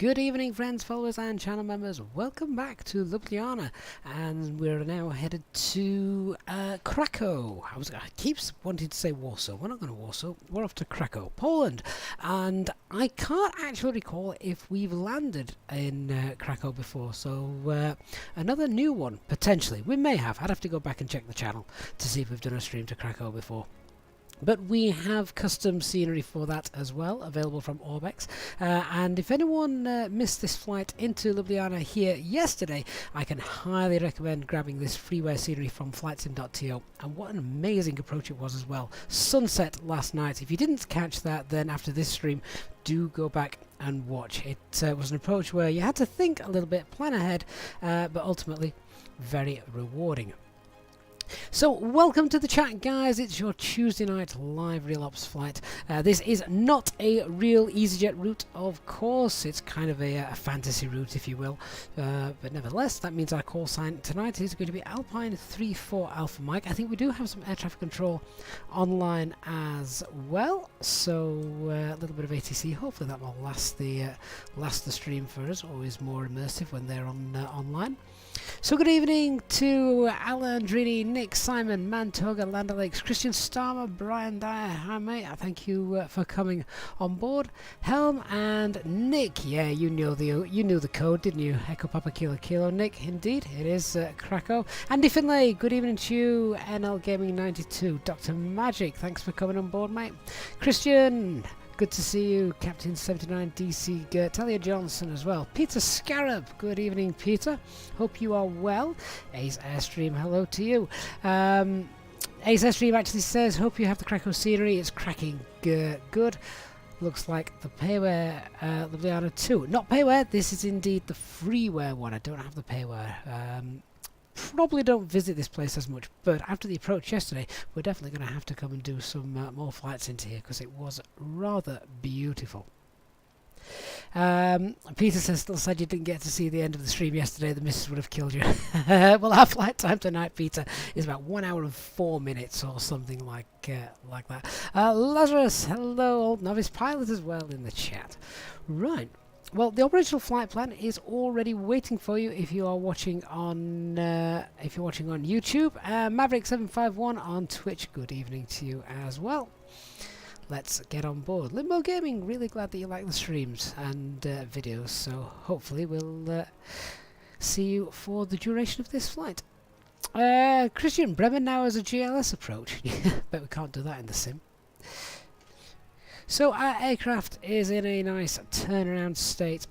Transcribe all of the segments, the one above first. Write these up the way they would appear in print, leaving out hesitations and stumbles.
Good evening, friends, followers and channel members. Welcome back to Ljubljana, and we're now headed to Krakow. I keep wanting to say Warsaw. We're not going to Warsaw. We're off to Krakow, Poland, and I can't actually recall if we've landed in Krakow before. So another new one potentially. We may have. I'd have to go back and check the channel to see if we've done a stream to Krakow before. But we have custom scenery for that as well, available from Orbex. And if anyone missed this flight into Ljubljana here yesterday, I can highly recommend grabbing this freeware scenery from flightsim.to. And what an amazing approach it was as well. Sunset last night. If you didn't catch that, then after this stream, do go back and watch. It was an approach where you had to think a little bit, plan ahead, but ultimately very rewarding. So welcome to the chat, guys. It's your Tuesday night live real ops flight. This is not a real EasyJet route, of course. It's kind of a fantasy route, if you will, but nevertheless that means our call sign tonight is going to be Alpine 34 Alpha Mike. I think we do have some air traffic control online as well, so a little bit of ATC. Hopefully that will last the stream for us. Always more immersive when they're on online. So good evening to Alan, Drini, Nick, Simon, Mantoga, Land O'Lakes, Christian Starmer, Brian Dyer. Hi mate, thank you for coming on board. Helm and Nick. Yeah, you knew the code, didn't you? Echo Papa Kilo Kilo. Nick, indeed, it is Krakow. Andy Finlay, good evening to you. NL Gaming 92. Dr. Magic, thanks for coming on board, mate. Christian. Good to see you, Captain 79 DC Talia Johnson as well. Peter Scarab, good evening, Peter. Hope you are well. Ace Airstream, hello to you. Ace Airstream actually says, hope you have the Krakow scenery. It's cracking good. Looks like the payware Ljubljana 2. Not payware, this is indeed the freeware one. I don't have the payware. Probably don't visit this place as much, but after the approach yesterday, we're definitely going to have to come and do some more flights into here because it was rather beautiful. Peter still said you didn't get to see the end of the stream yesterday. The missus would have killed you. Well, our flight time tonight, Peter, is about 1 hour and 4 minutes or something like that. Lazarus, hello, old novice pilot as well in the chat. Right. Well, the original flight plan is already waiting for you if you are watching on YouTube. Maverick751 on Twitch. Good evening to you as well. Let's get on board. Limbo Gaming, really glad that you like the streams and videos. So hopefully we'll see you for the duration of this flight. Christian, Bremen now has a GLS approach. Bet we can't do that in the sim. So our aircraft is in a nice turnaround state,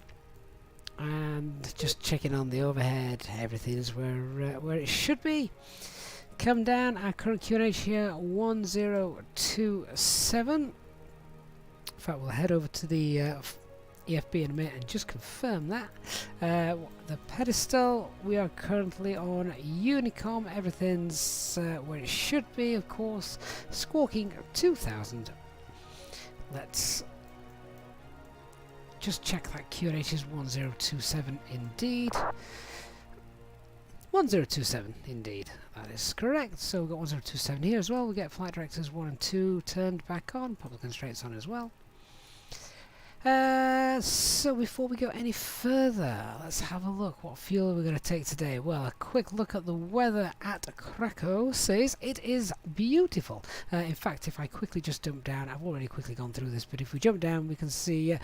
and just checking on the overhead, everything is where it should be. Come down, our current QNH here 1027. In fact, we'll head over to the EFB in a minute and just confirm that. The pedestal, we are currently on Unicom. Everything's where it should be, of course. Squawking 2000. Let's just check that QNH is 1027 indeed. 1027 indeed, that is correct. So we've got 1027 here as well. We get flight directors 1 and 2 turned back on, public constraints on as well. So before we go any further, let's have a look. What fuel are we going to take today? Well, a quick look at the weather at Krakow says it is beautiful. In fact, if I quickly just jump down, I've already quickly gone through this, but if we jump down, we can see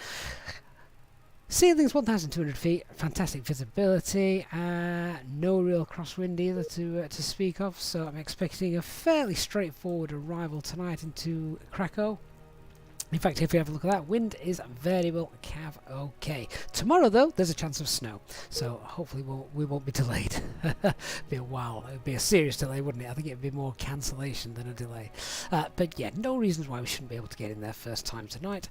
ceilings 1,200 feet, fantastic visibility, no real crosswind either to speak of, so I'm expecting a fairly straightforward arrival tonight into Krakow. In fact, if you have a look at that, wind is variable, cav okay. Tomorrow, though, there's a chance of snow, so hopefully we won't be delayed. Be a while. It would be a serious delay, wouldn't it? I think it would be more cancellation than a delay. But yeah, no reasons why we shouldn't be able to get in there first time tonight.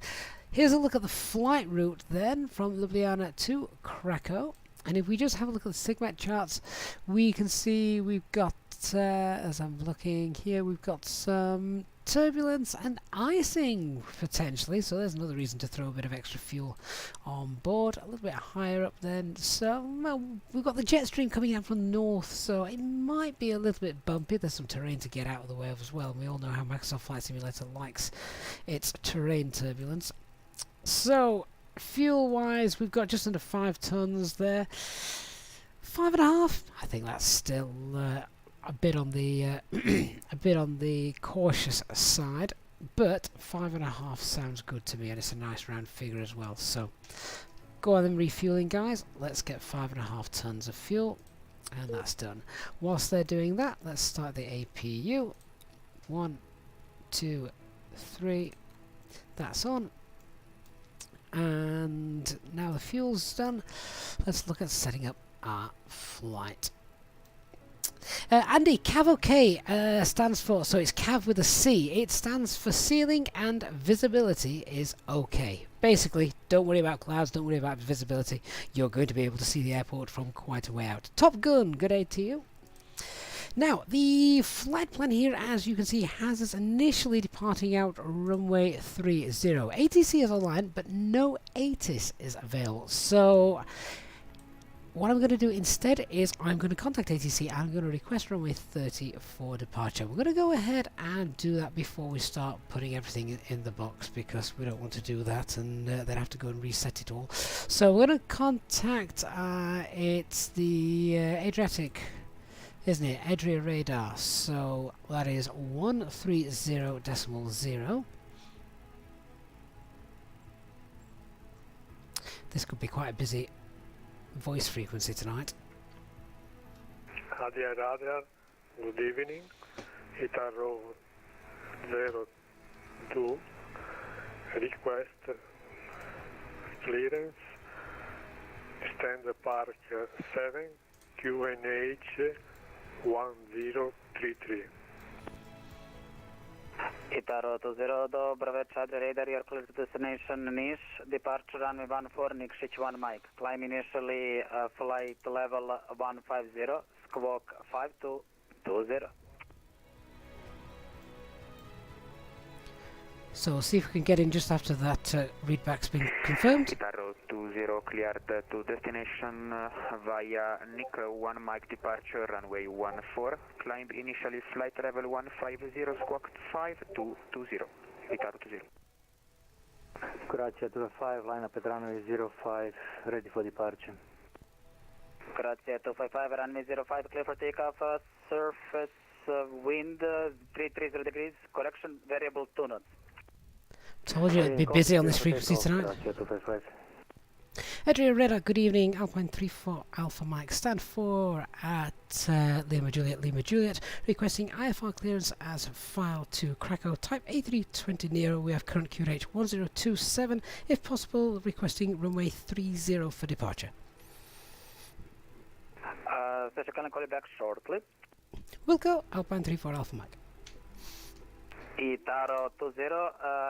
Here's a look at the flight route then from Ljubljana to Krakow. And if we just have a look at the SIGMET charts, we can see we've got, as I'm looking here, we've got some turbulence and icing potentially, so there's another reason to throw a bit of extra fuel on board. A little bit higher up then, so well, we've got the jet stream coming out from the north, so it might be a little bit bumpy. There's some terrain to get out of the way of as well. We all know how Microsoft Flight Simulator likes its terrain turbulence. So Fuel wise, we've got just under 5 tons there. 5.5. I think that's still a bit on the a bit on the cautious side, but 5.5 sounds good to me, and it's a nice round figure as well. So go on then, refueling guys. Let's get 5.5 tons of fuel, and that's done. Whilst they're doing that, let's start the APU. 1, 2, 3. That's on. And now the fuel's done, let's look at setting up our flight. Andy, CAV OK stands for, so it's CAV with a C. It stands for ceiling and visibility is OK. Basically, don't worry about clouds, don't worry about visibility. You're going to be able to see the airport from quite a way out. Top Gun, good day to you. Now, the flight plan here, as you can see, has us initially departing out runway 30. ATC is online, but no ATIS is available. So, what I'm going to do instead is I'm going to contact ATC and I'm going to request runway 30 for departure. We're going to go ahead and do that before we start putting everything in the box, because we don't want to do that and then have to go and reset it all. So, we're going to contact, it's the Adriatic, isn't it? Adria radar. So that is 130.0. This could be quite a busy voice frequency tonight. Adria radar, good evening. Itaro 02, request clearance, stand park 7, QNH 1033. Itaro 20, dobra večer, Adria radar, you're clear to destination Niš, departure runway 14, Nikšić 1 Mike, climb initially flight level 150, squawk 5220. So we'll see if we can get in just after that readback's been confirmed. Itaro 20 cleared to destination via Nick 1 Mike departure runway 14, climb initially flight level 150, squawk 5220. Itaro 20. Grazie 25, line up at runway 05, ready for departure. Grazie 255, runway 05, clear for takeoff, surface wind 330 degrees, correction variable 2 knots. Told you it'd be busy on this frequency tonight. Adria radar, good evening. Alpine 34 Alpha Mike, stand 4 at Lima Juliet, requesting IFR clearance as file to Krakow, type A320 Neo. We have current QNH 1027, if possible, requesting runway 30 for departure. So can I call you back shortly? We'll go Alpine 34 Alpha Mike. Itaro 20,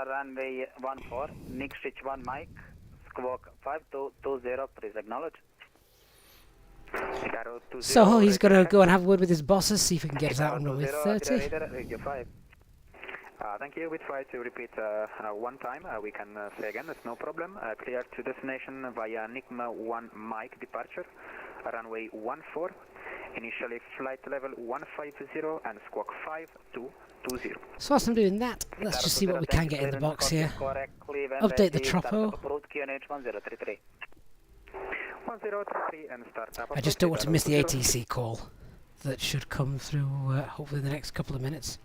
runway 14, Nikšić 1 Mike, squawk 5220, please acknowledge. So he's going to go and have a word with his bosses, see if he can get us out on runway 30. Thank you. We try to repeat one time. We can say again, that's no problem. Clear to destination via Enigma 1 Mike departure, runway 14, initially flight level 150 and squawk 5220. So whilst I'm doing that, let's just see what we can get in the box here. Update the tropo. 1033. 1033 and start up. I just don't want to miss the ATC call that should come through hopefully in the next couple of minutes.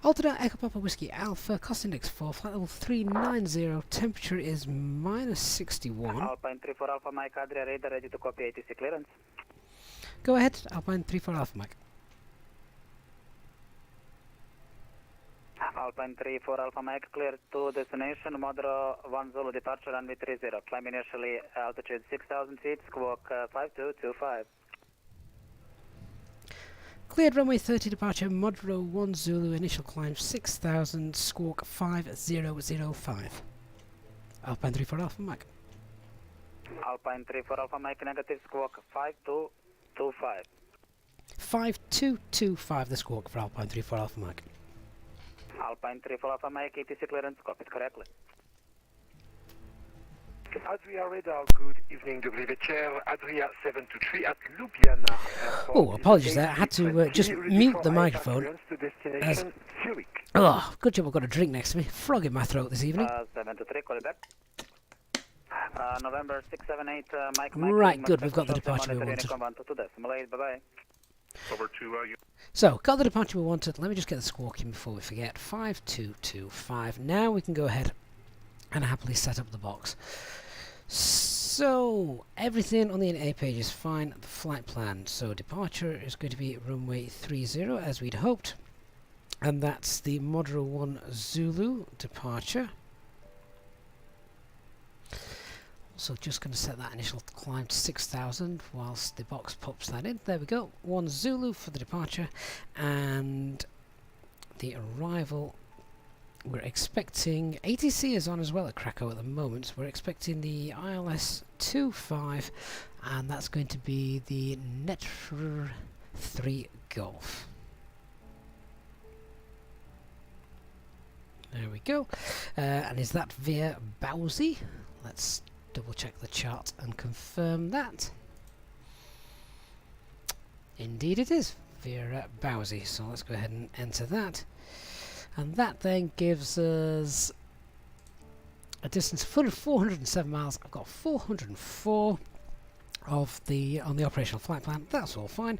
Alternate Echo Papa Whiskey Alpha, cost index 4, flight level 390, temperature is -61. Alpine 34 Alpha Mike, Adria radar ready to copy ATC clearance. Go ahead, Alpine 34 Alpha Mike. Alpine 34 Alpha Mike, clear to destination, Modro 1 Zulu departure, runway 30, climb initially altitude 6,000 feet, squawk 5225. Cleared runway 30 departure, Modro 1 Zulu, initial climb 6,000, squawk 5005. Alpine 34 Alpha Mike. Alpine 34 Alpha Mike, negative, squawk 5225. 5225 the squawk for Alpine 34 Alpha Mike. Alpine 34 Alpha Mike, ATC clearance, copied correctly. Adria radar, good evening, dobry večer. Adria 723 at Ljubljana. Oh, apologies there. I had to just mute the microphone. Oh, good job I've got a drink next to me. Frog in my throat this evening. 723, call it back. November 678, Mike. Right, good, we've got the departure we wanted. Bye-bye. Over to So, got the departure we wanted. Let me just get the squawk in before we forget. 5225. Now we can go ahead and happily set up the box. So, everything on the NA page is fine. The flight plan. So, departure is going to be runway 30 as we'd hoped. And that's the Modro 1 Zulu departure. So just going to set that initial climb to 6,000 whilst the box pops that in. There we go. 1 Zulu for the departure, and the arrival. We're expecting ATC is on as well at Krakow at the moment. We're expecting the ILS 25, and that's going to be the Netr 3 Golf. There we go. And is that via Bowsy? Let's double check the chart and confirm that. Indeed it is via Bowsy, so let's go ahead and enter that, and that then gives us a distance of 407 miles. I've got 404 of the on the operational flight plan. That's all fine.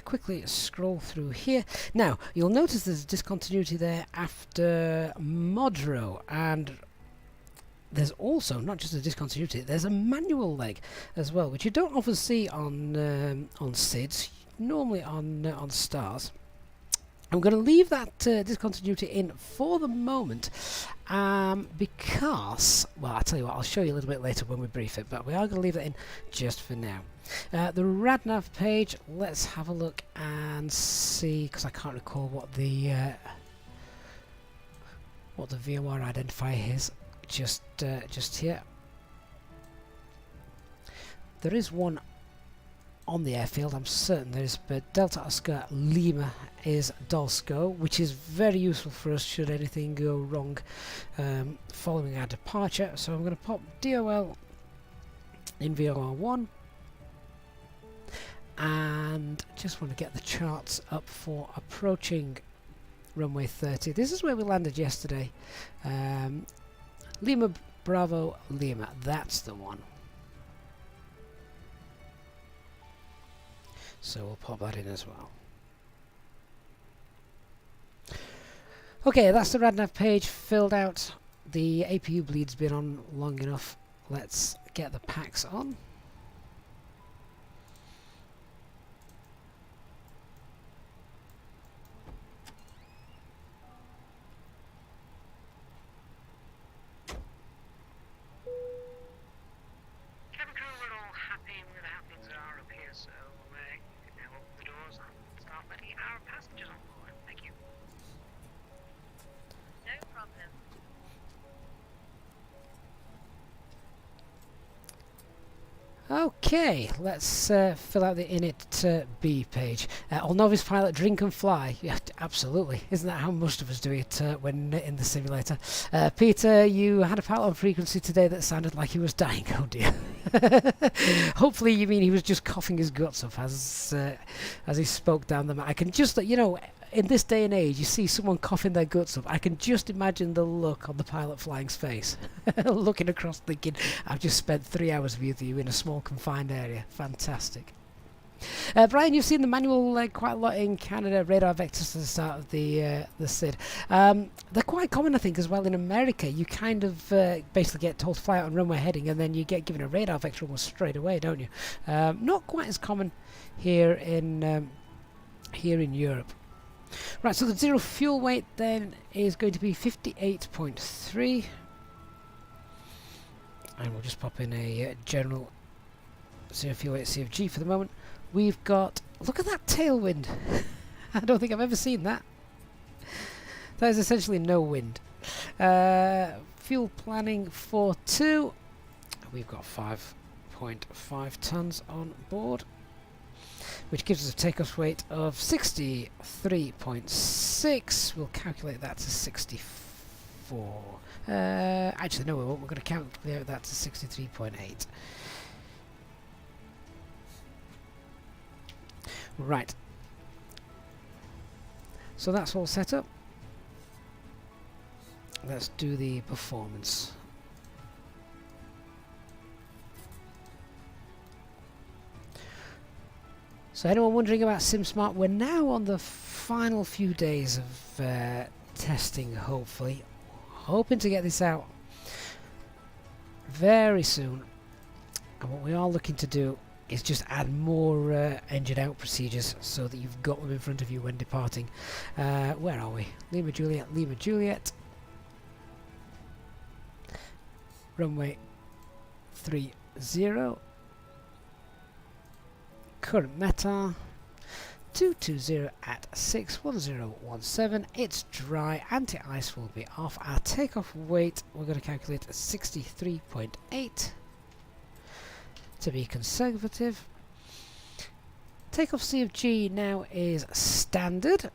Quickly scroll through here. Now you'll notice there's a discontinuity there after Modro, and there's also not just a discontinuity, there's a manual leg as well, which you don't often see on SIDS, normally on stars. I'm going to leave that discontinuity in for the moment because, well, I'll tell you what, I'll show you a little bit later when we brief it, but we are going to leave that in just for now. The RadNav page, let's have a look and see, because I can't recall what the VOR identifier is. Just here. There is one on the airfield, I'm certain there is, but Delta Oscar Lima is Dolsko, which is very useful for us should anything go wrong following our departure. So I'm going to pop DOL in VOR1 and just want to get the charts up for approaching runway 30. This is where we landed yesterday. Lima Bravo Lima, that's the one. So we'll pop that in as well. Okay, that's the RadNav page filled out. The APU bleed's been on long enough. Let's get the packs on. Okay, let's fill out the Init B page. All novice pilot drink and fly. Yeah, absolutely. Isn't that how most of us do it when in the simulator? Peter, you had a pilot on frequency today that sounded like he was dying. Oh dear. Hopefully you mean he was just coughing his guts up as he spoke down the map. I can just, you know, in this day and age, you see someone coughing their guts up, I can just imagine the look on the pilot flying's face. Looking across thinking, I've just spent 3 hours with you in a small confined area. Fantastic. Brian, you've seen the manual quite a lot in Canada, radar vectors to the start of the SID. They're quite common, I think, as well in America. You kind of basically get told to fly out on runway heading and then you get given a radar vector almost straight away, don't you? Not quite as common here in Europe. Right, so the zero fuel weight then is going to be 58.3, and we'll just pop in a general zero fuel weight CFG for the moment. We've got, look at that tailwind. I don't think I've ever seen that. That is essentially no wind. Fuel planning for 2, we've got 5.5 tons on board, which gives us a takeoff weight of 63.6. We'll calculate that to 64. Actually, no, we won't. We're going to calculate that to 63.8. Right. So that's all set up. Let's do the performance. So anyone wondering about SimSmart, we're now on the final few days of testing, hopefully. Hoping to get this out very soon. And what we are looking to do is just add more engine out procedures so that you've got them in front of you when departing. Where are we? Lima Juliet, Lima Juliet. Runway 30. Current METAR 220 at 61017. It's dry. Anti-ice will be off. Our takeoff weight, we're going to calculate 63.8 to be conservative. Takeoff CFG now is standard.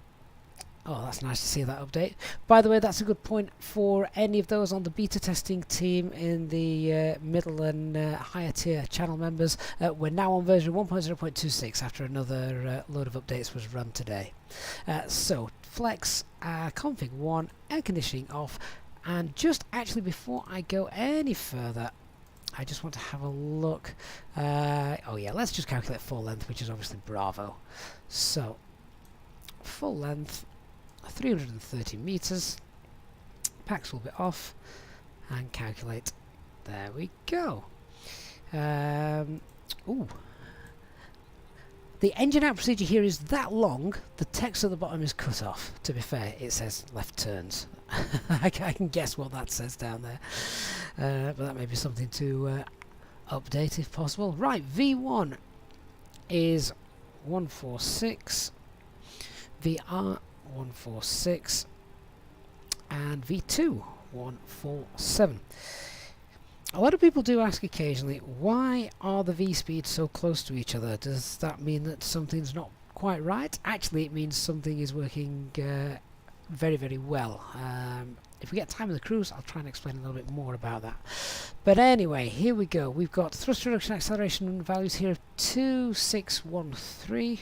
Oh, that's nice to see that update. By the way, that's a good point for any of those on the beta testing team in the middle and higher tier channel members. We're now on version 1.0.26 after another load of updates was run today. So, flex, config 1, air conditioning off, and just actually before I go any further, I just want to have a look. Oh yeah, let's just calculate full length, which is obviously Bravo. So, full length, 330 meters. Packs will be off, and calculate. There we go. Ooh. The engine out procedure here is that long, the text at the bottom is cut off. To be fair, it says left turns. I can guess what that says down there. But that may be something to update if possible. Right, V1 is 146, VR 146, and V2 147. A lot of people do ask occasionally, why are the V speeds so close to each other? Does that mean that something's not quite right? Actually, it means something is working very, very well. If we get time in the cruise, I'll try and explain a little bit more about that. But anyway, here we go. We've got thrust reduction acceleration values here of 2613.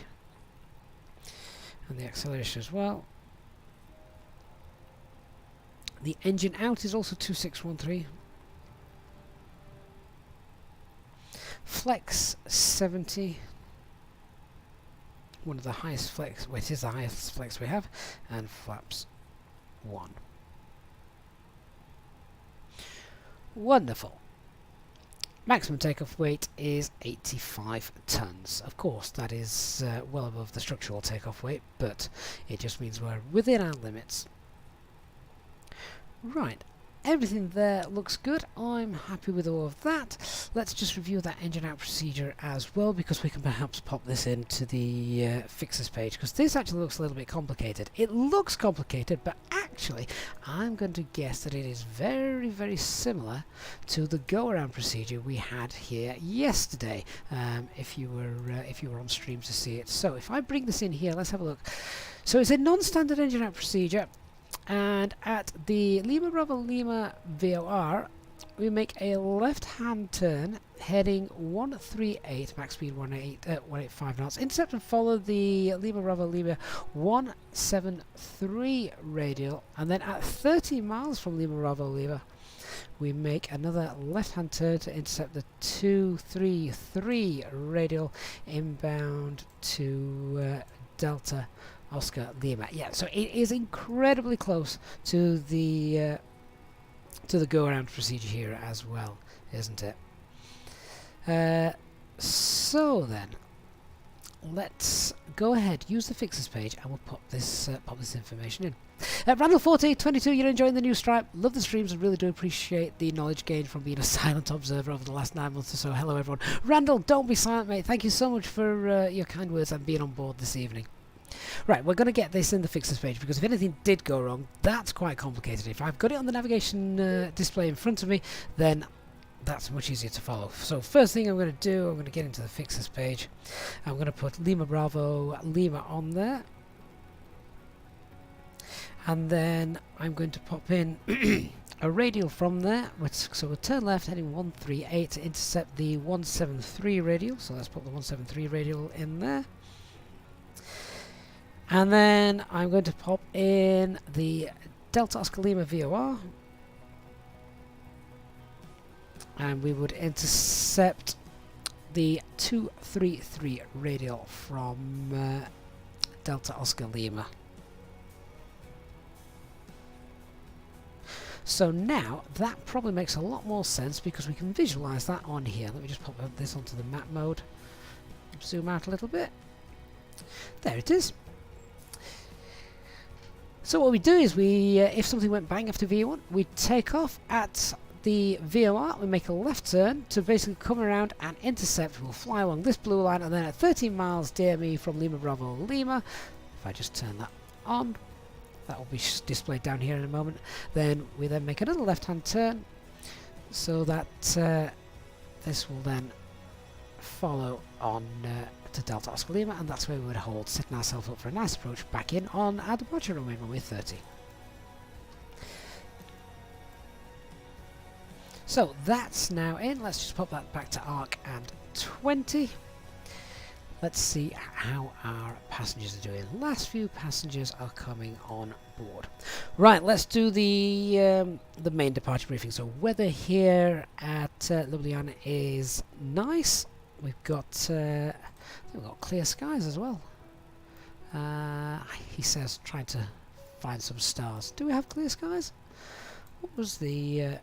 And the acceleration as well. The engine out is also 2613. Flex 70. One of the highest flex, well, it is the highest flex we have. And flaps 1. Wonderful. Maximum takeoff weight is 85 tons. Of course, that is well above the structural takeoff weight, but it just means we're within our limits. Right, everything there looks good. I'm happy with all of that. Let's just review that engine out procedure as well, because we can perhaps pop this into the fixes page, because this actually looks a little bit complicated. It looks complicated, but actually I'm going to guess that it is very, very similar to the go-around procedure we had here yesterday, if you were on stream to see it. So if I bring this in here, let's have a look. So it's a non-standard engine out procedure, and at the Lima Bravo Lima VOR we make a left-hand turn heading 138, max speed 185 knots, intercept and follow the Lima Bravo Lima 173 radial, and then at 30 miles from Lima Bravo Lima we make another left-hand turn to intercept the 233 radial inbound to Delta Oscar Lima. Yeah, so it is incredibly close to the go-around procedure here as well, isn't it? So then, let's go ahead, use the fixes page, and we'll pop this information in. Randall4022, you're enjoying the new stripe. Love the streams and really do appreciate the knowledge gained from being a silent observer over the last 9 months or so. Hello everyone. Randall, don't be silent, mate. Thank you so much for your kind words and being on board this evening. Right, we're going to get this in the fixes page, because if anything did go wrong, that's quite complicated. If I've got it on the navigation display in front of me, then that's much easier to follow. So first thing I'm going to do, I'm going to get into the fixes page. I'm going to put Lima Bravo Lima on there. And then I'm going to pop in a radial from there. So we'll turn left heading 138 to intercept the 173 radial. So let's put the 173 radial in there. And then I'm going to pop in the Delta Oscar Lima VOR, and we would intercept the 233 radial from Delta Oscar Lima. So now that probably makes a lot more sense because we can visualize that on here. Let me just pop this onto the map mode. Zoom out a little bit. There it is. So what we do is we, if something went bang after V1, we take off at the VOR, we make a left turn to basically come around and intercept. We'll fly along this blue line, and then at 13 miles DME from Lima Bravo Lima, if I just turn that on, that will be displayed down here in a moment. Then we then make another left-hand turn so that this will then follow on to Delta Oscar Lima, and that's where we would hold, setting ourselves up for a nice approach back in on our departure runway 30. So that's now in. Let's just pop that back to ARC and 20. Let's see how our passengers are doing. Last few passengers are coming on board. Right, let's do the main departure briefing. So weather here at Ljubljana is nice. We've got clear skies as well. He says trying to find some stars. Do we have clear skies? What was the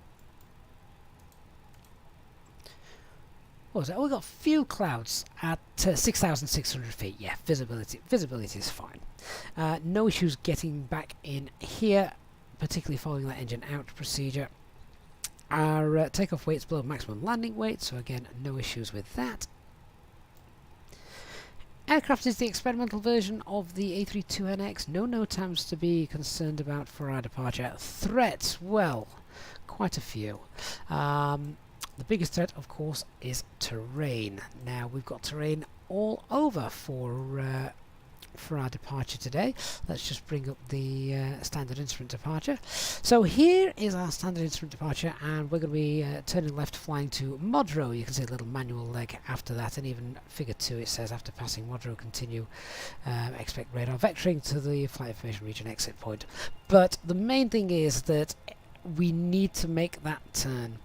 what was it? Oh, we got few clouds at 6,600 feet. Yeah, visibility is fine. No issues getting back in here, particularly following that engine out procedure. Our takeoff weight's below maximum landing weight, so again, no issues with that. Aircraft is the experimental version of the A320NX. No NOTAMs to be concerned about for our departure. Threats, well, quite a few. The biggest threat, of course, is terrain. Now, we've got terrain all over for our departure today. Let's just bring up the standard instrument departure. So here is our standard instrument departure, and we're going to be turning left, flying to Modro. You can see a little manual leg after that, and even figure 2 it says after passing Modro, continue, expect radar vectoring to the flight information region exit point. But the main thing is that we need to make that turn,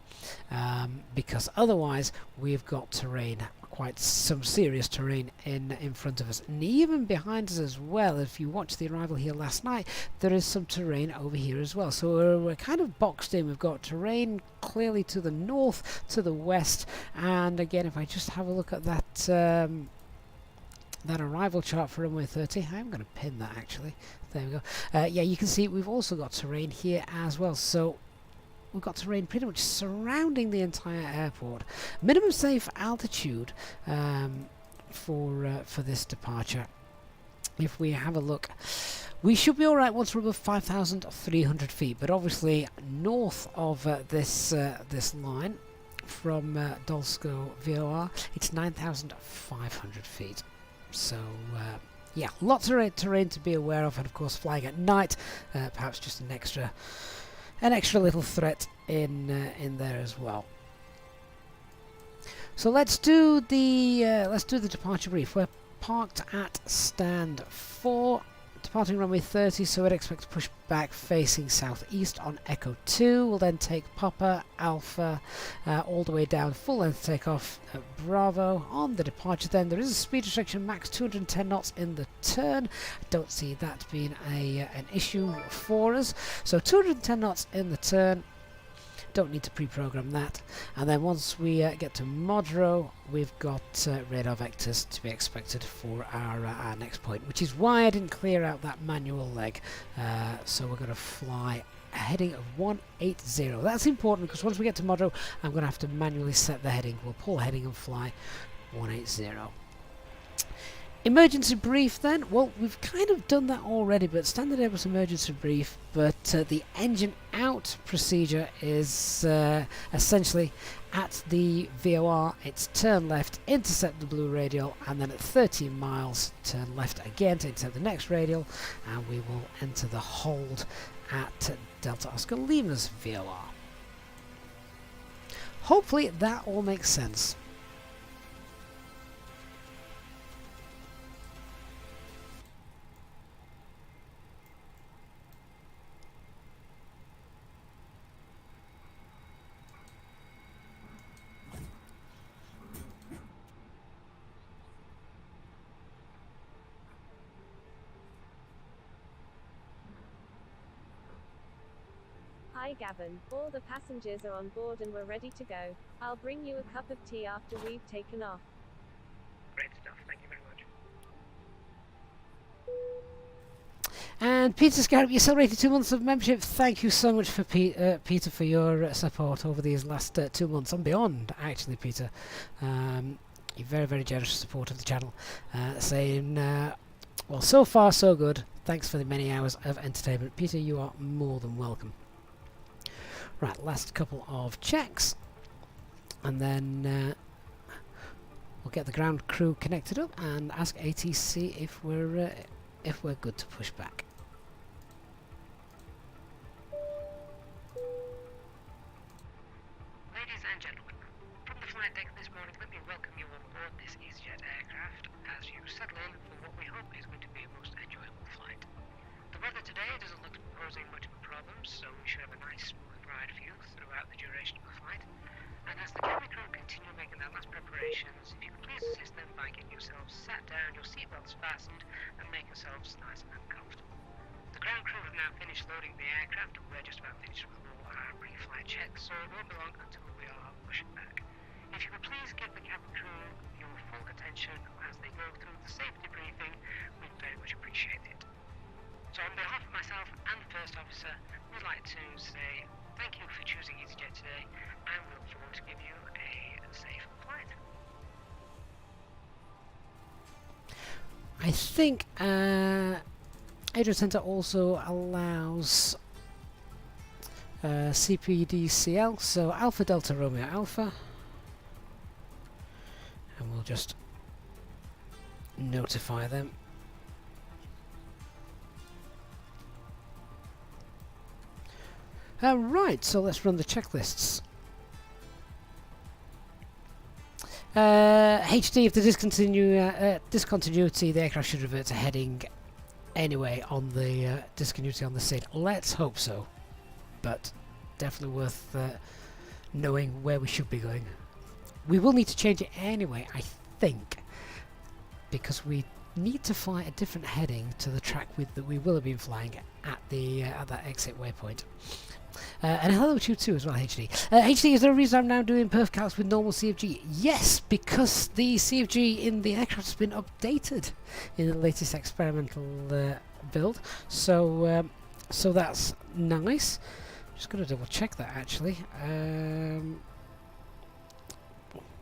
because otherwise we've got terrain, quite some serious terrain in front of us, and even behind us as well. If you watched the arrival here last night, there is some terrain over here as well, so we're kind of boxed in. We've got terrain clearly to the north, to the west, and again, if I just have a look at that that arrival chart for runway 30, I'm going to pin that actually, there we go. Yeah, you can see we've also got terrain here as well, so we've got terrain pretty much surrounding the entire airport. Minimum safe altitude for this departure, if we have a look, we should be alright once we're above 5,300 feet, but obviously north of this line from Dolsko VOR, it's 9,500 feet. So yeah, lots of terrain to be aware of, and of course flying at night, perhaps just an extra little threat in there as well. So let's do the departure brief. We're parked at stand 4, departing runway 30, so we'd expect to push back facing southeast on Echo 2. We'll then take Papa Alpha all the way down, full length takeoff at Bravo. On the departure then, there is a speed restriction, max 210 knots in the turn. I don't see that being an issue for us. So 210 knots in the turn. Don't need to pre-program that. And then once we get to Modro, we've got radar vectors to be expected for our next point, which is why I didn't clear out that manual leg. So we're going to fly a heading of 180. That's important because once we get to Modro, I'm going to have to manually set the heading. We'll pull heading and fly 180. Emergency brief then, well, we've kind of done that already, but standard Airbus emergency brief, but the engine out procedure is essentially at the VOR, it's turn left, intercept the blue radial, and then at 13 miles turn left again to intercept the next radial, and we will enter the hold at Delta Oscar Lima's VOR. Hopefully that all makes sense. Hi Gavin, all the passengers are on board and we're ready to go. I'll bring you a cup of tea after we've taken off. Great stuff, thank you very much. And Peter Scarab, you celebrated 2 months of membership. Thank you so much for Peter for your support over these last 2 months and beyond. Actually, Peter, you're very, very generous support of the channel. Saying, well, so far so good. Thanks for the many hours of entertainment, Peter. You are more than welcome. Right, last couple of checks, and then we'll get the ground crew connected up and ask ATC if we're good to push back. Ladies and gentlemen, from the flight deck this morning, let me welcome you on board this EasyJet aircraft as you settle in for what we hope is going to be a most enjoyable flight. The weather today doesn't look to be posing much of a problem, so we should have a nice smooth ride for you throughout the duration of the flight. And as the cabin crew continue making their last preparations, if you could please assist them by getting yourselves sat down, your seatbelts fastened, and make yourselves nice and comfortable. The ground crew have now finished loading the aircraft, and we're just about finished with all our pre-flight checks, so it won't be long until we are pushing back. If you could please give the cabin crew your full attention as they go through the safety briefing, we'd very much appreciate it. So on behalf of myself and the First Officer, we'd like to say thank you for choosing EasyJet today, and we look forward to give you a safe flight. I think Adrian Center also allows CPDCL, so Alpha Delta Romeo Alpha, and we'll just notify them. Right, so let's run the checklists. HD, if the discontinuity, the aircraft should revert to heading anyway on the discontinuity on the SID. Let's hope so, but definitely worth knowing where we should be going. We will need to change it anyway, I think, because we need to fly a different heading to the track that we will have been flying at the at that exit waypoint. And hello to you too as well, HD. HD, is there a reason I'm now doing perf calcs with normal CFG? Yes, because the CFG in the aircraft has been updated in the latest experimental build. So so that's nice. Just going to double check that actually.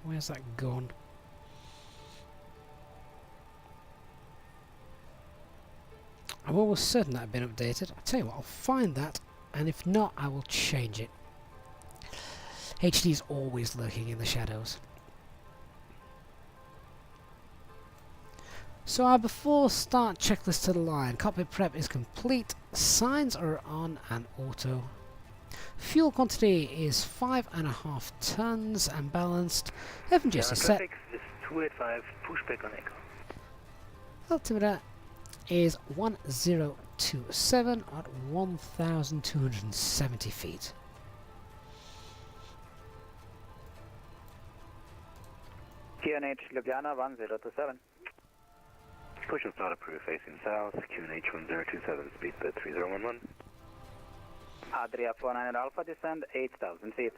Where's that gone? I'm almost certain that had been updated. I'll tell you what, I'll find that, and if not, I will change it. HD is always lurking in the shadows. So our before start checklist to the line. Cockpit prep is complete. Signs are on and auto. Fuel quantity is 5.5 tons and balanced. FNGS is set. Traffic is 285, pushback on Echo. Altimeter is 1027 at 1,270 feet. QNH Ljubljana 1027. Push and start approved facing south, QNH 1027, speed 3011. Adria 49 Alpha descend 8,000 feet.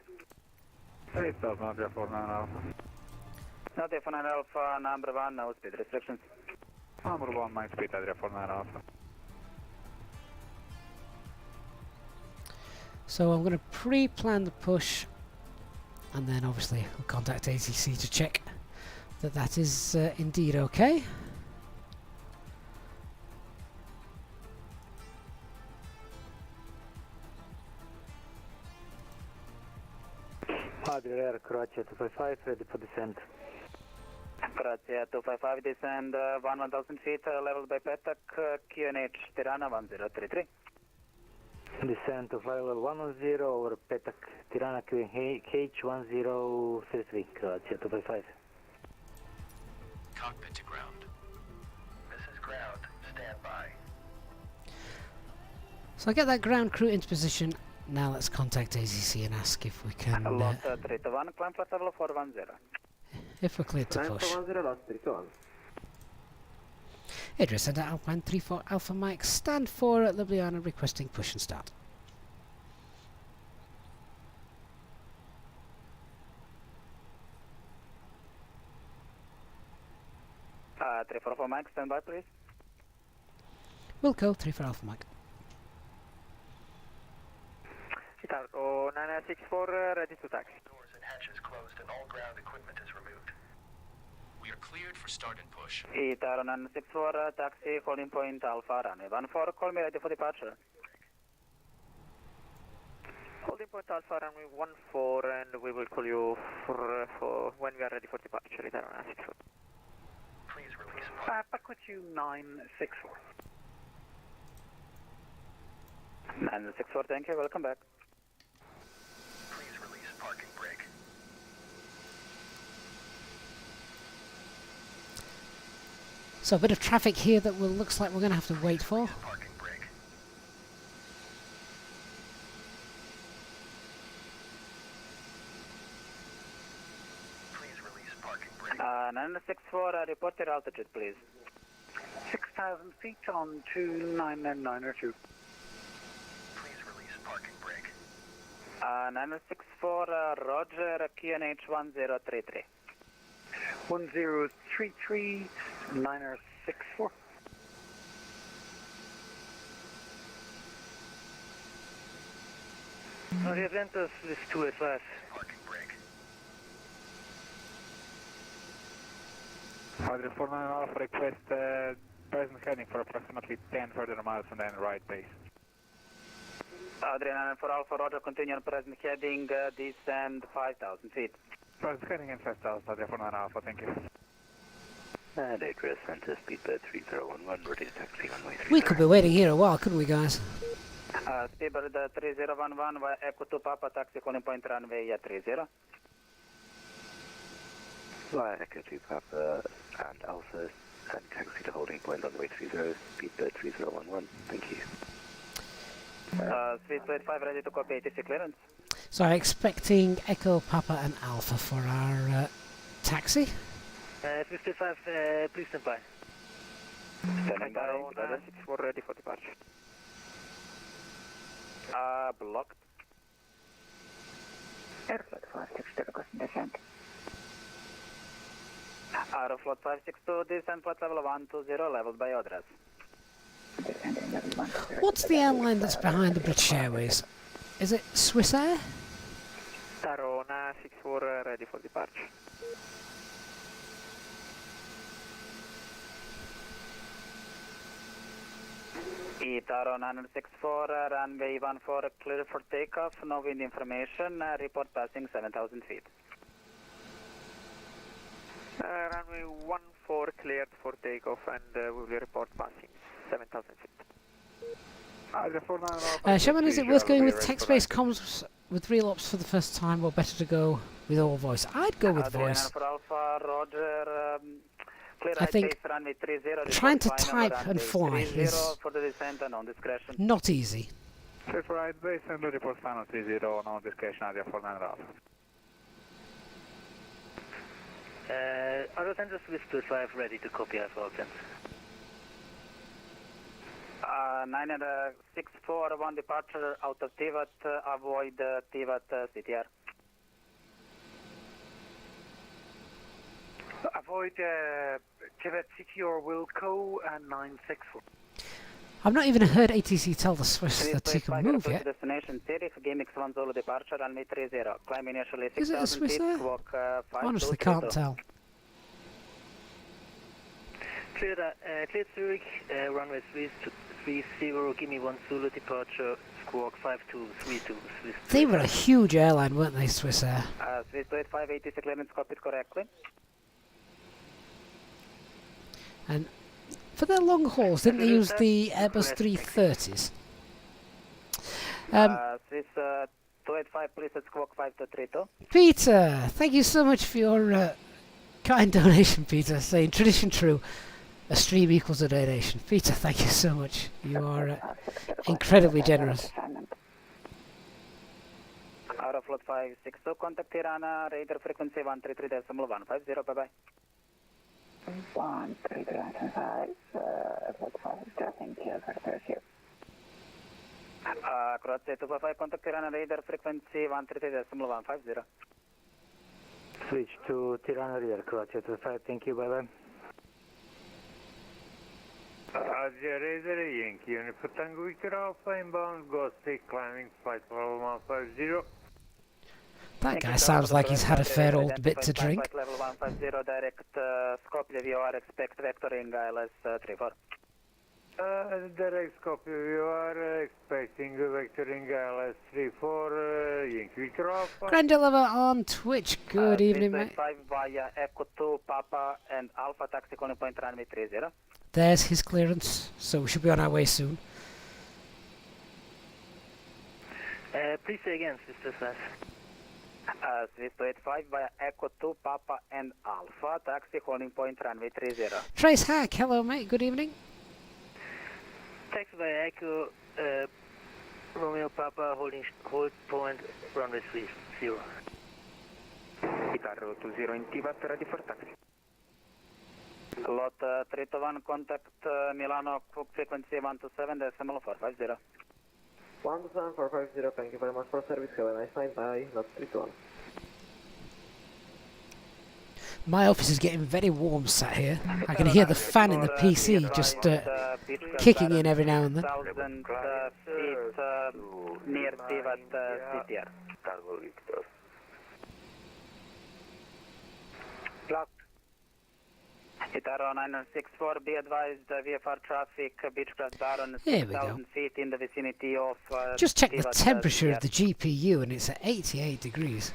8,000 Adria 49 Alpha. Adria 49 Alpha, number 1, no speed restrictions. Number 1, main speed Adria 49 Alpha. So I'm going to pre-plan the push, and then obviously we'll contact ATC to check that that is indeed okay. Adria Air, Croatia 255, ready for descent. Croatia 255 descend 1,000 feet, level by Petak, QNH Tirana 1033. Descent to flight level 110 over Petak, Tirana QNH 1033, Croatia 255. Cockpit to ground. This is ground. Stand by. So I get that ground crew into position. Now let's contact ATC and ask if we can, Lot 321, climb flight level 410. if we're cleared to push. Adria Center Alpine 34 Alpha Mike, stand for at Ljubljana, requesting push and start. 344 Mike, stand by please. Wilco, 3 for Alpha Mike. Chicago 964, ready to taxi. Doors and hatches closed and all ground equipment is removed. We are cleared for start and push. Itaro 964, taxi, holding point Alpha, runway 14, call me ready for departure. Holding point Alpha, runway 14, and we will call you for when we are ready for departure. Chicago 964. Please release Back with you 964. 964, thank you, welcome back. Please release parking brake. So a bit of traffic here that looks like we're going to have to wait for. Parking brake. Please release parking brake. 964, report your altitude please. 6,000 feet on 29902. Please release parking brake. 964, Roger, QNH 1033. 1033 964. Orientus is 285. Parking brake. Roger 49 Alpha, request present heading for approximately 10 further miles and then right base. Adrian for Alpha, Roger, continue on present heading, descend 5,000 feet. Present heading in 5,000, Roger 49 Alpha, thank you. And address center, speedbird 3011, ready to taxi runway 3. We could be waiting here a while, couldn't we, guys? Speedbird 3011, Echo 2 Papa, taxi calling point runway 30. Via Echo 2 Papa and Alpha, and taxi to holding point runway 30, speedbird 3011, thank you. Speedbird 5 ready to copy ATC clearance. So I'm expecting Echo, Papa and Alpha for our taxi. 55, please stand by. Standing by, Chicago brother. 964, ready for departure. Blocked. Aeroflot 562 requesting descent. Aeroflot 562, descent flight level 120, leveled by address. Descending level 120. What's the airline that's behind the British Airways? Is it Swiss Air? Taro 964, ready for departure. Itaro 964, runway 14, clear for takeoff, no wind information, report passing 7,000 feet. Runway 14 cleared for takeoff and we will report passing 7,000 feet. Shaman, is it worth going with text-based comms with real ops for the first time, or better to go with all voice? I'd go with voice. For Alpha, Roger, clear I think base, runway 30, trying to report final, type and runway fly 30 is for the descent and on discretion. not easy. Clear for right base and report final 30 on discretion area 49 Alpha. Auto center, speedbird 5, ready to copy Alpha Open. 964, one departure out of Tivat, avoid Tivat CTR. Avoid Tibet City or Wilco and 964. I've not even heard ATC tell the Swiss that he can move yet. Destination Zurich, GMX 10 Zulu departure, runway 30. Climb initially Is it a 6,000 Swiss feet, Air? walk 5 Honestly, can't tell. Cleared Zurich, runway 30, give me 1 Zulu departure, squawk 5232, Swiss. They were a huge airline, weren't they, Swiss Air? Swiss 285 ATC clearance copied correctly. And for their long hauls, didn't they use the Airbus 330s? Swiss 285, please at squawk 5232. Peter, thank you so much for your kind donation, Peter, saying tradition true, a stream equals a donation. Peter, thank you so much. You are incredibly generous. Aeroflot 562, contact Tirana, radar frequency 133.150, bye-bye. 133.125, Aeroflot 562, thank you, for here. Croatia 255, contact Tirana, radar frequency 133.150. Switch to Tirana Rear, Croatia 25, thank you, bye bye. Asia Radar, Yankee Uniform Tango Victor Alpha inbound, Ghost Peak climbing flight level 150. That guy sounds like he's had a fair old bit to drink. Flight level 150, direct Skopje VOR, expect vectoring ILS 34. Direct Skopje VOR, expecting vectoring ILS 34, Yankee Victor Alpha. Grand Lover on Twitch, good evening, mate. 5 via Echo 2, Papa and Alpha, taxi calling point runway 30. There's his clearance, so we should be on our way soon. Please say again, Swiss SAS. Swiss 285 via Echo 2, Papa and Alpha, taxi holding point runway 30. Trace Hack, hello mate, good evening. Taxi via Echo, Romeo Papa, hold point runway 30. Guitar 20 in TVAT, ready for taxi. Lot 321, contact Milano, Cook frequency 127, decimal 450. 127-450, thank you very much for service, have a nice night, bye, not 321. My office is getting very warm sat here. I can hear the fan in the PC just kicking in every now and then. 1,000 feet near TVAT CTR. Tango Victor. Blocked. Itaro 964, be advised, VFR traffic, Beechcraft Baron, There we 6,000 go. feet in the vicinity of... Just check the TVAT, temperature of CTR. the GPU and it's at 88 degrees.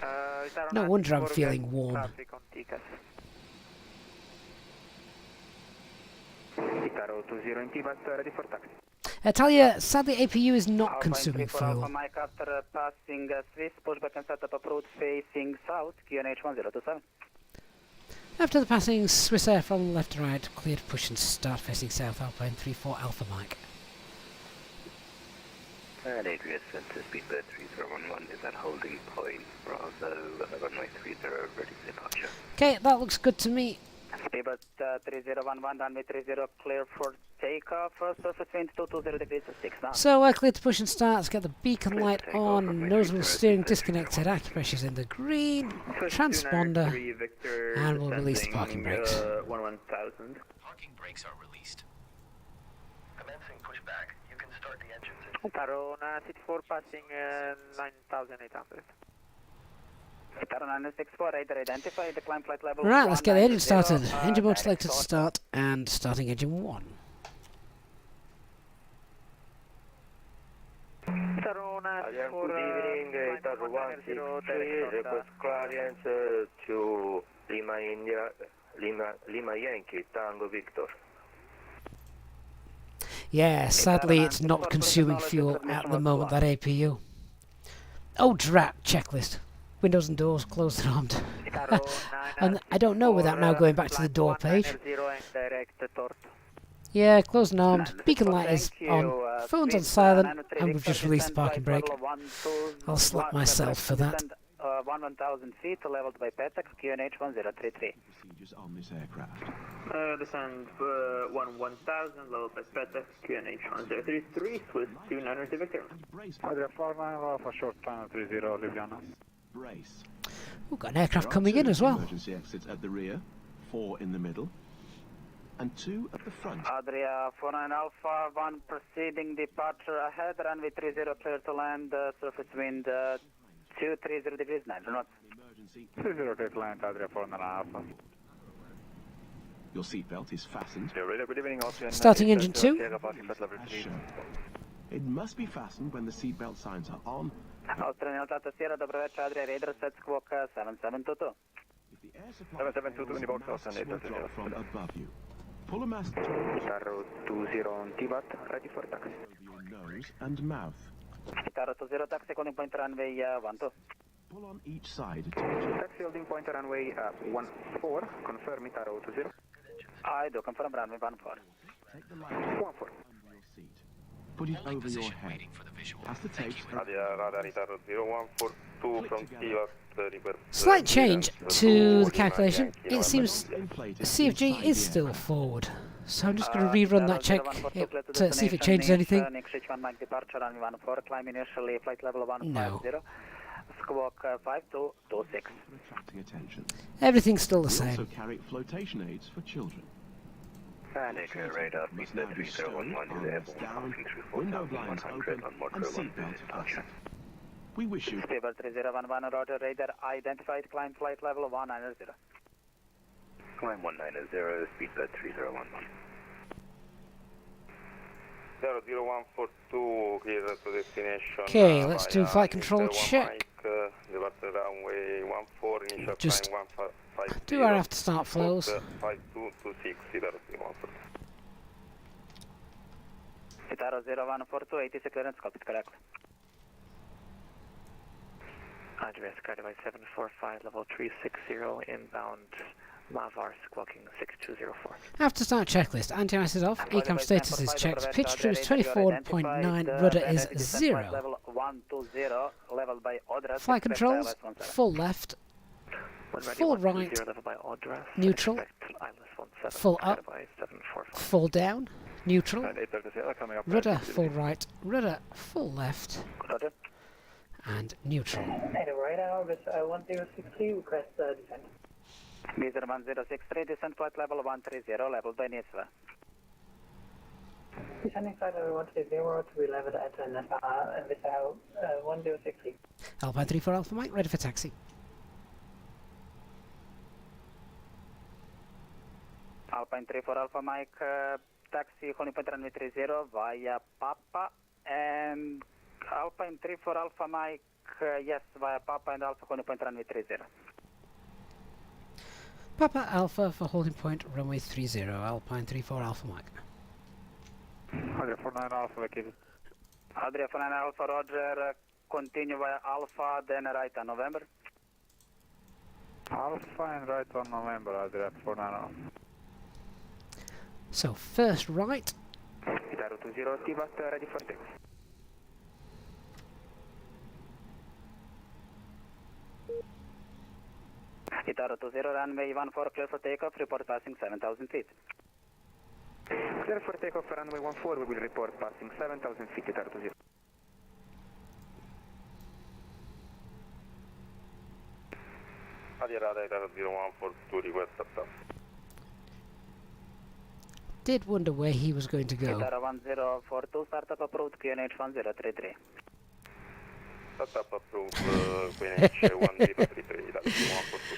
No wonder I'm feeling warm. Guitar 20 in TVAT, ready for taxi. Talia, sadly APU is not Alpha consuming 34 Alpha fuel. Mike after passing Swiss, pushback and setup approach facing south, QNH 1027. After the passing, Swiss Air from left to right, cleared push and start facing south, Alpine 34 Alpha Mike. Adrian Center, Speedbird 3011 is at holding point, Bravo, runway 30, ready for departure. Okay, that looks good to me. Speedbird 3011, runway 30, clear for takeoff, surface wind 220 degrees to 6 now. So clear to push and start, let's get the beacon light on, nose wheel steering disconnected, acupressure's in the green, transponder, and we'll release the parking brakes. 1000. Parking brakes are released. Commencing pushback. You can start the engines. Taro 964 passing 9800. Taro 964, radar identified, the climb flight level. Right, let's get the engine started. 190, Engine mode direct selected to source. start, and starting engine 1. Taro 964, Good evening, Itaro 163, request clearance to Lima India, Lima Yankee, Tango Victor. Yeah, sadly it's not consuming fuel at the moment, that APU. Oh drat, checklist. Windows and doors closed and armed. And I don't know without now going back to the door page. Yeah, closed and armed. Beacon light is on. Phone's on silent, and we've just released the parking brake. I'll slap myself for that. 1,000 feet, leveled by Petak, QNH 1033. Procedures on this aircraft. Descend 1000, level by Petak, QNH 1033, Swiss 2900 Victor. Brace. Adria 49 Alpha, short final 30, Ljubljana. Brace. We've got an aircraft coming in as well. Emergency exits at the rear, 4 in the middle, and 2 at the front. Adria 49 Alpha, 1 proceeding departure ahead, runway 30 clear to land, surface wind 230 degrees 9 knots. Emergency. 30 take land, Adria 49 Alpha. Your seatbelt is fastened. Good evening, Austrian. Starting engine 2. As shown. It must be fastened when the seatbelt signs are on. Austrian Tata Sierra, dobro večer, Adria Radar, set squawk 7722. If the air supply 7722 in the box, masts Austrian will drop from above you. Pull a mast towards Taro 20 on TVAT, ready for taxi. over your nose and mouth. Taro 20 taxi calling point runway 12. Pull on each side to eject. Taxi holding point runway 14, confirm Taro 20. I do confirm runway 14. Take the light under your seat. Put it Holding over your position, head. waiting for the visual. As the Thank tapes you. Radar Itaro 0142 from Tivat. Slight change to the calculation. It seems in plate CFG is still forward. So I'm just going to rerun that check to see if it changes anything. Departure runway 14, climb initially flight level 150. No. Squawk 5226. retracting attentions. Everything's still the We also same. carry flotation aids for children. Nature radar, speed 3011 is airborne, passing through window blinds 4100 open, on and Motro 1 seatbelt departure. fastened. We wish you Stable 3011, roger, radar identified, climb flight level 190. Climb 190, speed 3011. 00142 here to destination. Okay, let's do flight control one check. Mike, departure runway 14, initial Just climb 150. do our after start flows. 5226, 00142. Itaro 0142, ATC clearance, copied correctly. Andreas, Skydive 745, level 360, inbound, Mavar, squawking 6204. After start checklist, anti-ice is off, ECAM status is checked, pitch trim is 24.9, rudder is 0. Level 120, level by Odra. Flight controls, full left, full right, neutral, full up, full down, neutral, rudder full right, rudder full left, and neutral. Right now, with 1063, request descent. Geyser 1063, descent flight level 130, level by Nisva. Descending flight level 130 to be leveled at with 1063. Alpine 34 Alpha Mike, ready for taxi. Alpine 34 Alpha Mike, taxi holding point runway 30 via Papa, and Alpine 34 Alpha Mike, yes, via Papa and Alpha holding point runway 30. Papa Alpha for holding point runway 30, Alpine 34 Alpha Mike. Adria 49 Alpha vacated. Adria 49 Alpha, roger, continue via Alpha, then right on November. Alpha and right on November, Adria 49 Alpha. So first right. Itaro 20, Tibat, ready for takeoff. Itaro 20, runway 14, clear for takeoff, report passing 7,000 feet. Clear for takeoff, runway 14, we will report passing 7,000 feet, Itaro 20. Radar 0142, request up. Did wonder where he was going to go. Itaro 1042, startup approved, QNH 1033. Startup approved, QNH 1033, that's 0142.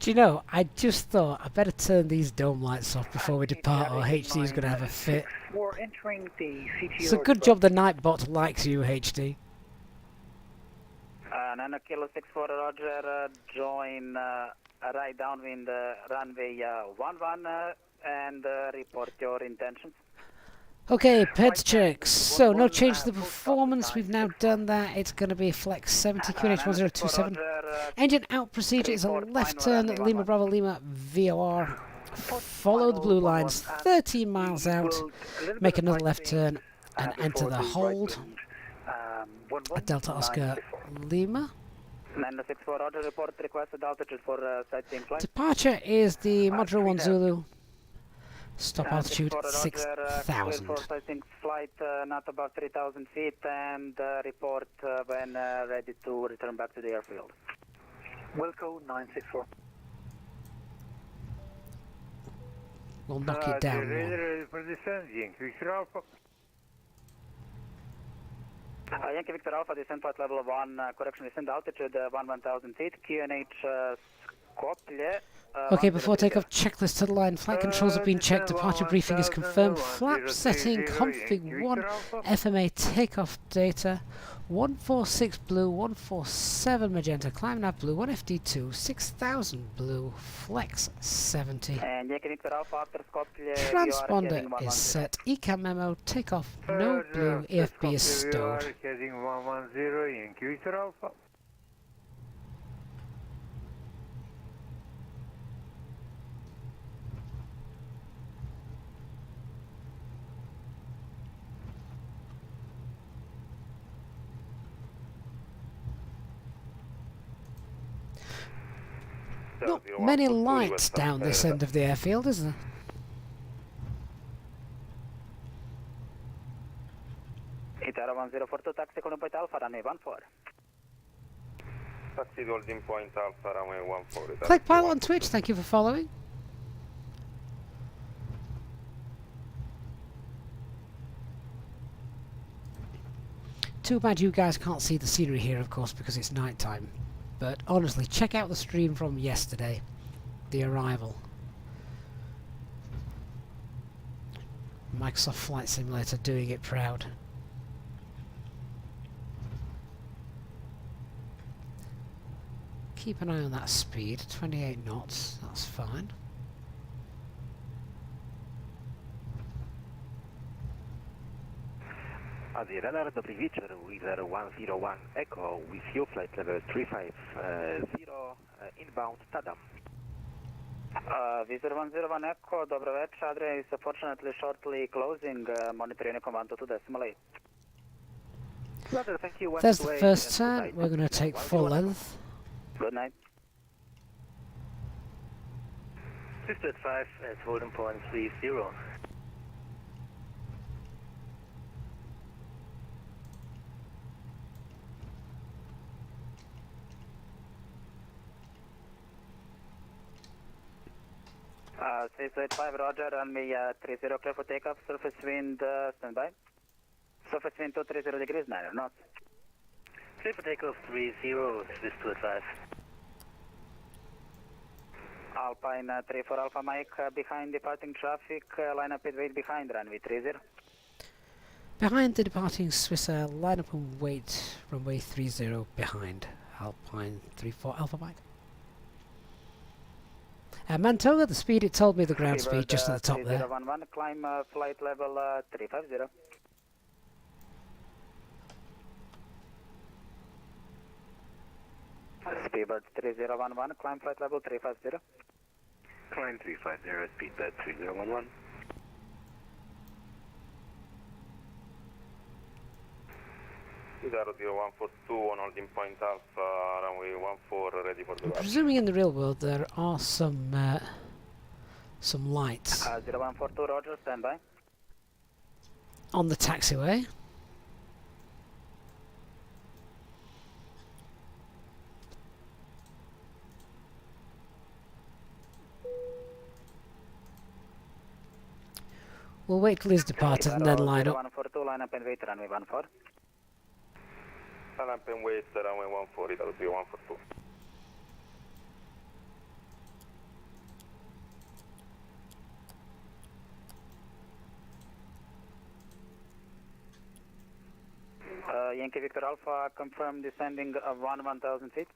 Do you know, I just thought I better turn these dome lights off before we depart or HD is going to have a fit. We're entering the CTO. It's a good job the Nightbot likes you, HD. Nano Kilo 64, roger, join right downwind runway 11 and report your intentions. Okay, PEDS checks. So no change to the performance. We've now done that. It's going to be Flex 70 QNH 1027. Engine out procedure is a left turn at Lima Bravo Lima VOR. Follow the blue lines 13 miles out. Make another left turn and enter the hold at Delta Oscar Lima. 964, roger, report requested altitude for sightseeing flight. Departure is the Modro 1 Zulu. Stop altitude 6,000. For sightseeing flight not above 3,000 feet and report when ready to return back to the airfield. Wilco 964. We'll knock it down one. For descending, Victor Alpha. Yankee Victor Alpha, descent flight level 1, correction descent altitude 1,000 feet, QNH Skopje. Okay, before takeoff, checklist to the line. Flight controls have been checked. Departure briefing is confirmed. Flap setting, config 1, FMA takeoff data, 146 blue, 147 magenta, climb nav blue, 1FD2, 6,000 blue, flex 70. And Yankee Victor Alpha after Skopje. Transponder is set. ECAM memo, takeoff, no blue, EFB is stowed. Heading 110, Yankee Victor Alpha. Not many lights down this end of the airfield, is there? Itaro 1042, taxi calling point Alpha, runway 14. Taxi holding point Alpha, runway 14. Click pilot on Twitch, thank you for following. Too bad you guys can't see the scenery here, of course, because it's night time. But honestly, check out the stream from yesterday. The arrival. Microsoft Flight Simulator doing it proud. Keep an eye on that speed, 28 knots, that's fine. The radar W-Vicher with 101 Echo with you flight level 350 inbound Tadam. Vizer 101 Echo, dobro večer, Adria is unfortunately shortly closing, monitor Unicom 122.8. Rather, thank you. There's the first turn, we're going to take full length. Good night. 625 at holding point 30. Uh, 685 Roger, runway 30 clear for takeoff, surface wind standby. Surface wind 230 degrees, 9 knots. Clear for takeoff 30, Swiss 285. Alpine 34 Alpha Mike behind departing traffic, line up and wait behind runway 30. Behind the departing Swiss Air, line up and wait, runway 30 behind. Alpine 34 Alpha Mike. Mantoga, the speed, it told me the ground speed just at the top there. 3011, climb flight level 350. Speedbird 3011, climb flight level 350. Climb 350, speedbird 3011. Zero 142 on holding point Alpha, runway 14 ready for the I'm presuming in the real world there are some lights 0142 Roger, standby. on the taxiway. We'll wait till he's departed and then line up. 0142, line up and wait, runway 14. Line up and wait, runway 14, that would be 142. Yankee Victor Alpha, confirm descending of 1000 feet.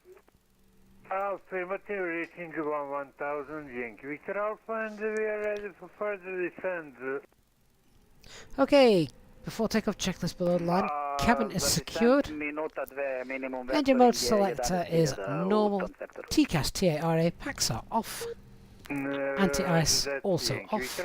Affirmative, reaching 1000, Yankee Victor Alpha, and we are ready for further descent. Okay, before takeoff, checklist below the line. Cabin is secured. Engine mode selector is normal. TCAS, TARA, packs are off. Anti-ice also off.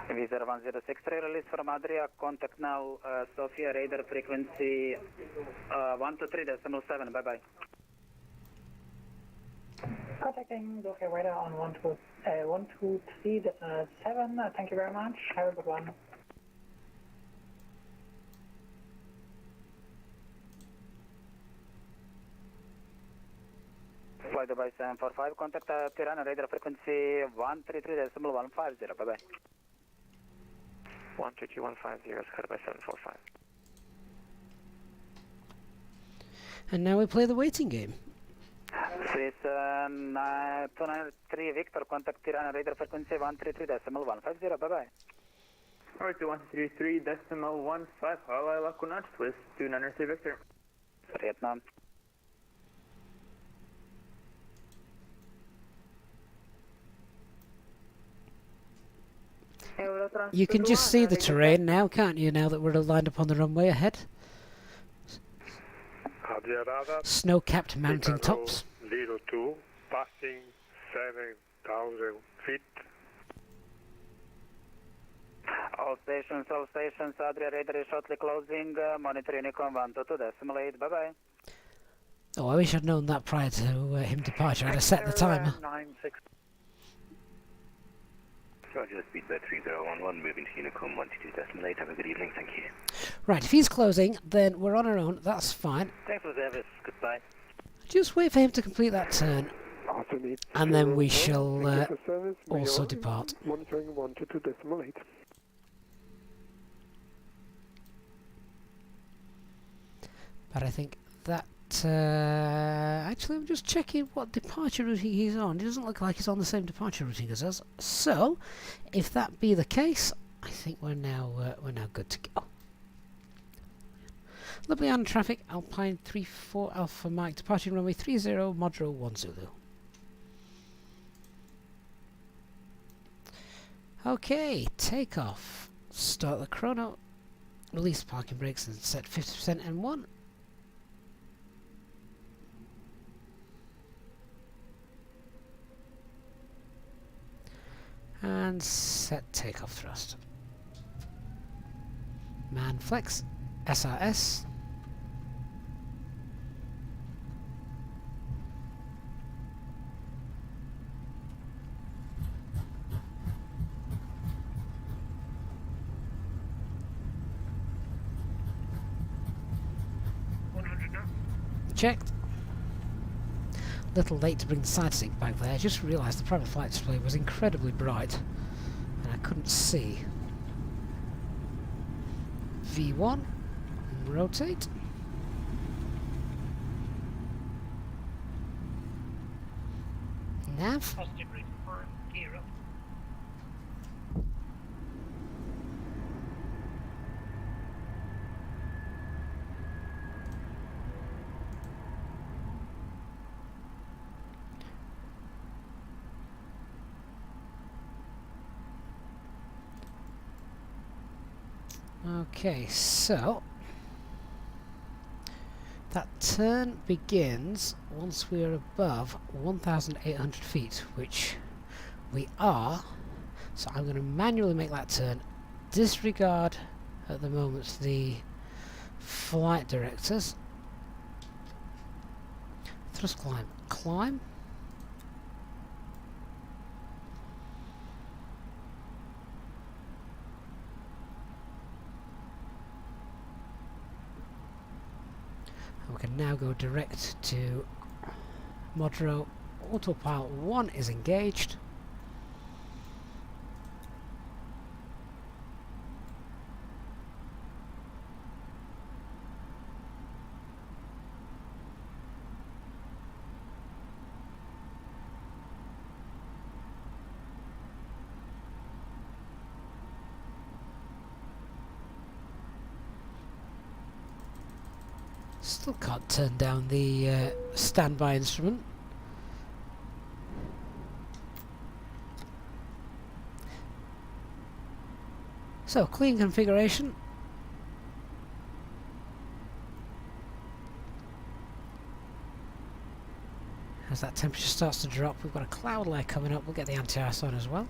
Visa 106, release from Adria, contact now Sofia, radar frequency 123.7, bye-bye. Contacting Sofia radar on 123.7, thank you very much, have a good one. Flight Dubai 745, contact Tirana, radar frequency 133.150, bye-bye. 133.150, headed by 745. And now we play the waiting game. Swiss 293 Victor, contact Tirana, radar frequency 133.150, bye-bye. Alright, 133.15, Hawaii Lakunat, Swiss 293 Victor. Vietnam. You can just see the terrain now, can't you, now that we're lined up on the runway ahead? Snow-capped mountain tops. 02, passing 7,000 feet. All stations, Adria radar is shortly closing, monitor Unicom 122.8, bye-bye. Oh, I wish I'd known that prior to him departure. I'd have set the timer. 96. Roger, speedbird 3011, moving to Unicom 122.8, have a good evening, thank you. Right, if he's closing, then we're on our own, that's fine. Thanks for the service, goodbye. Just wait for him to complete that turn, and then we shall also depart. Monitoring 122.8. But I think that... actually, I'm just checking what departure routing he's on. It doesn't look like he's on the same departure routing as us. So, if that be the case, I think we're now good to go. Ljubljana traffic, Alpine 34 Alpha Mike, departing runway 30, Modro 1 Zulu. Okay, takeoff. Start the chrono. Release parking brakes and set 50% N1. And set takeoff thrust. Man flex. SRS. Checked. Little late to bring the side seat back there. I just realised the private flight display was incredibly bright and I couldn't see. V1. Rotate. Nav. Positive reconfirm. Gear up. Okay, so that turn begins once we are above 1,800 feet, which we are. So I'm going to manually make that turn. Disregard at the moment the flight directors. Thrust climb. Climb. We can now go direct to Modro. Autopilot 1 is engaged. Still can't turn down the standby instrument. So, clean configuration. As that temperature starts to drop, we've got a cloud layer coming up. We'll get the anti-ice on as well.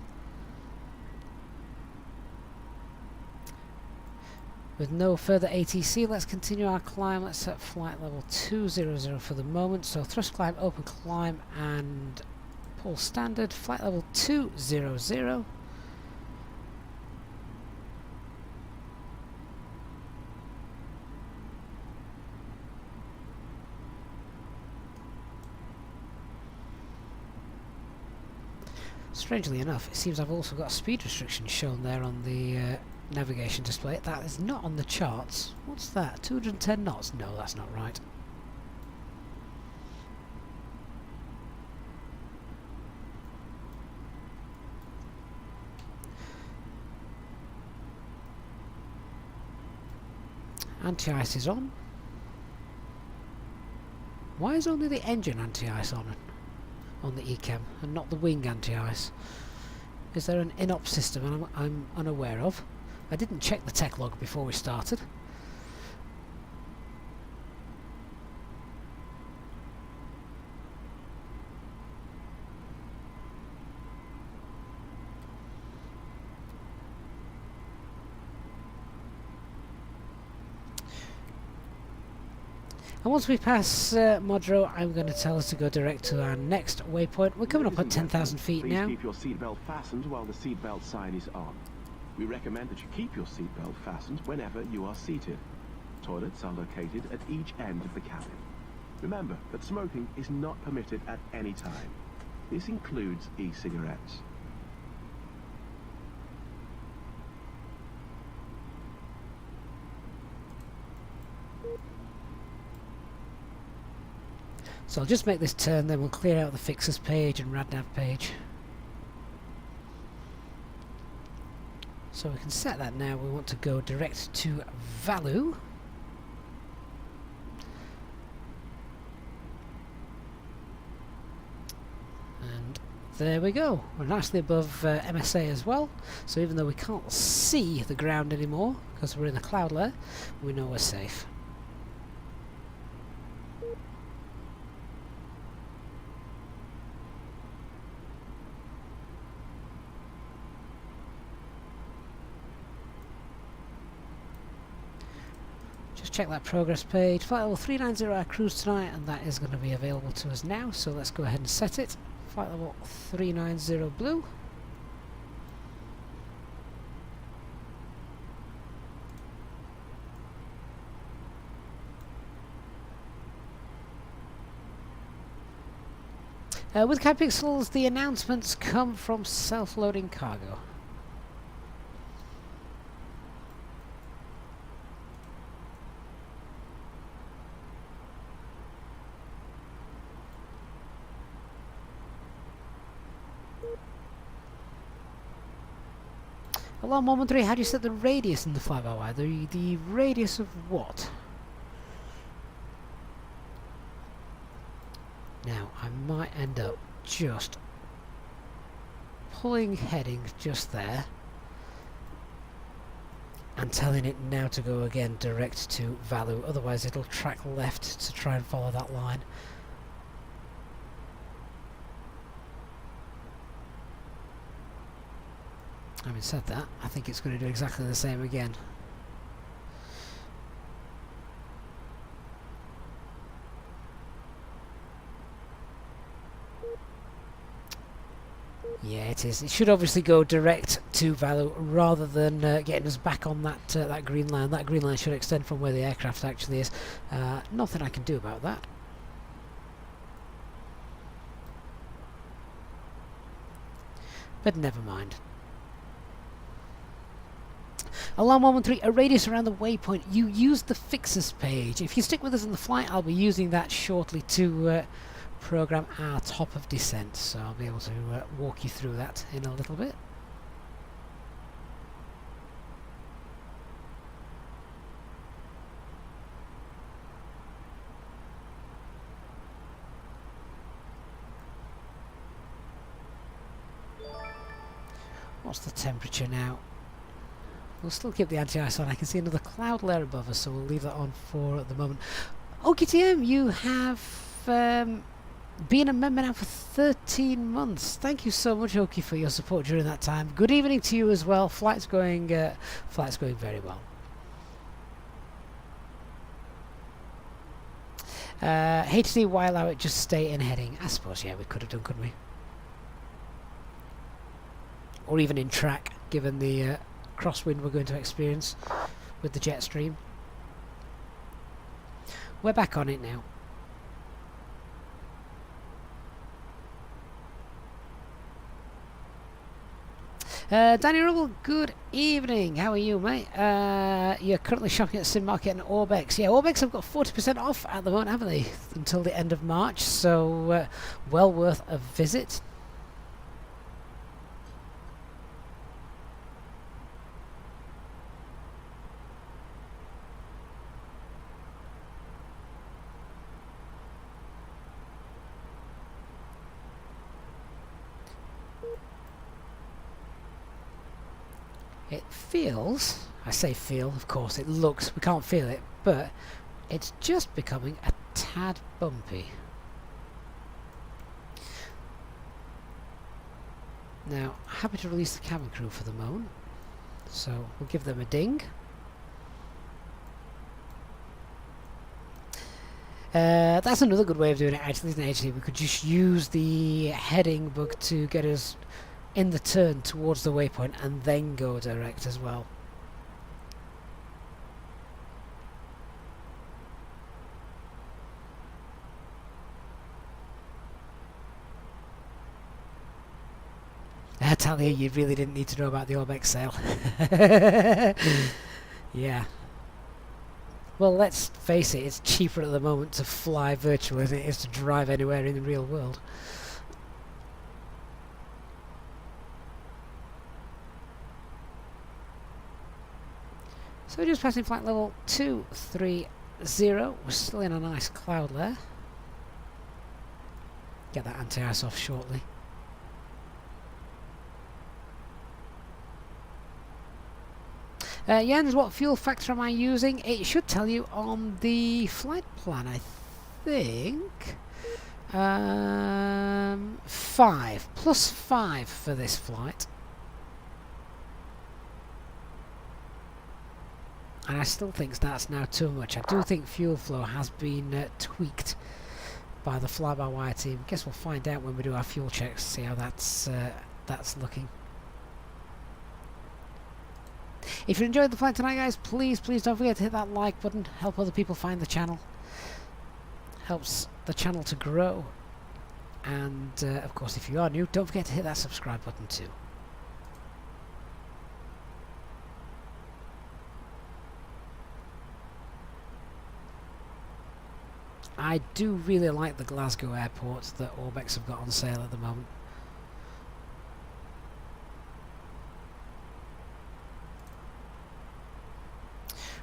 With no further ATC, let's continue our climb. Let's set flight level 200 for the moment. So thrust climb, open climb, and pull standard. Flight level 200. Strangely enough, it seems I've also got a speed restriction shown there on the navigation display. That is not on the charts. What's that? 210 knots? No, that's not right. Anti-ice is on. Why is only the engine anti-ice on the ECAM and not the wing anti-ice? Is there an in-op system I'm unaware of? I didn't check the tech log before we started. And once we pass Modro, I'm going to tell us to go direct to our next waypoint. We're coming up at 10,000 feet now. Please keep your seatbelt fastened while the seatbelt sign is on. We recommend that you keep your seatbelt fastened whenever you are seated. Toilets are located at each end of the cabin. Remember that smoking is not permitted at any time. This includes e-cigarettes. So I'll just make this turn, then we'll clear out the fixers page and radnav page. So we can set that now. We want to go direct to Valu. And there we go. We're nicely above MSA as well. So even though we can't see the ground anymore, because we're in a cloud layer, we know we're safe. Check that progress page. Flight level 390 our cruise tonight, and that is going to be available to us now, so let's go ahead and set it. Flight level 390 blue. With Pixels, the announcements come from self-loading cargo. Alarm momentary, how do you set the radius in the fly-by-wire? The radius of what? Now, I might end up just pulling heading just there and telling it now to go again direct to Valu, otherwise it'll track left to try and follow that line. Having said that, I think it's going to do exactly the same again. Yeah, it is. It should obviously go direct to Valu rather than getting us back on that that green line. That green line should extend from where the aircraft actually is. Nothing I can do about that. But never mind. Alarm 113, a radius around the waypoint. You used the fixers page. If you stick with us in the flight, I'll be using that shortly to program our top of descent. So I'll be able to walk you through that in a little bit. What's the temperature now? We'll still keep the anti-ice on. I can see another cloud layer above us, so we'll leave that on for the moment. OKTM, you have been a member now for 13 months. Thank you so much, Oki, for your support during that time. Good evening to you as well. Flight's going very well. HD, why allow it just stay in heading? I suppose, yeah, we could have done, couldn't we? Or even in track, given the crosswind we're going to experience with the jet stream. We're back on it now. Danny Rubble, good evening. How are you, mate? You're currently shopping at Sim Market and Orbex. Yeah, Orbex have got 40% off at the moment, haven't they? Until the end of March, so well worth a visit. It feels, I say feel, of course it looks, we can't feel it, but it's just becoming a tad bumpy. Now, happy to release the cabin crew for the moment, so we'll give them a ding. That's another good way of doing it actually, isn't it? Actually, we could just use the heading bug to get us in the turn towards the waypoint and then go direct as well. Talia, you really didn't need to know about the Orbex sale. Yeah. Well, let's face it, it's cheaper at the moment to fly virtually than it is to drive anywhere in the real world. So we're just passing flight level 230. We're still in a nice cloud there. Get that anti-ice off shortly. Jens, what fuel factor am I using? It should tell you on the flight plan, I think. 5. Plus 5 for this flight. And I still think that's now too much. I do think fuel flow has been tweaked by the fly-by-wire team. Guess we'll find out when we do our fuel checks, see how that's looking. If you enjoyed the flight tonight, guys, please don't forget to hit that like button. Help other people find the channel. Helps the channel to grow. And of course, if you are new, don't forget to hit that subscribe button too. I do really like the Glasgow airport that Orbex have got on sale at the moment.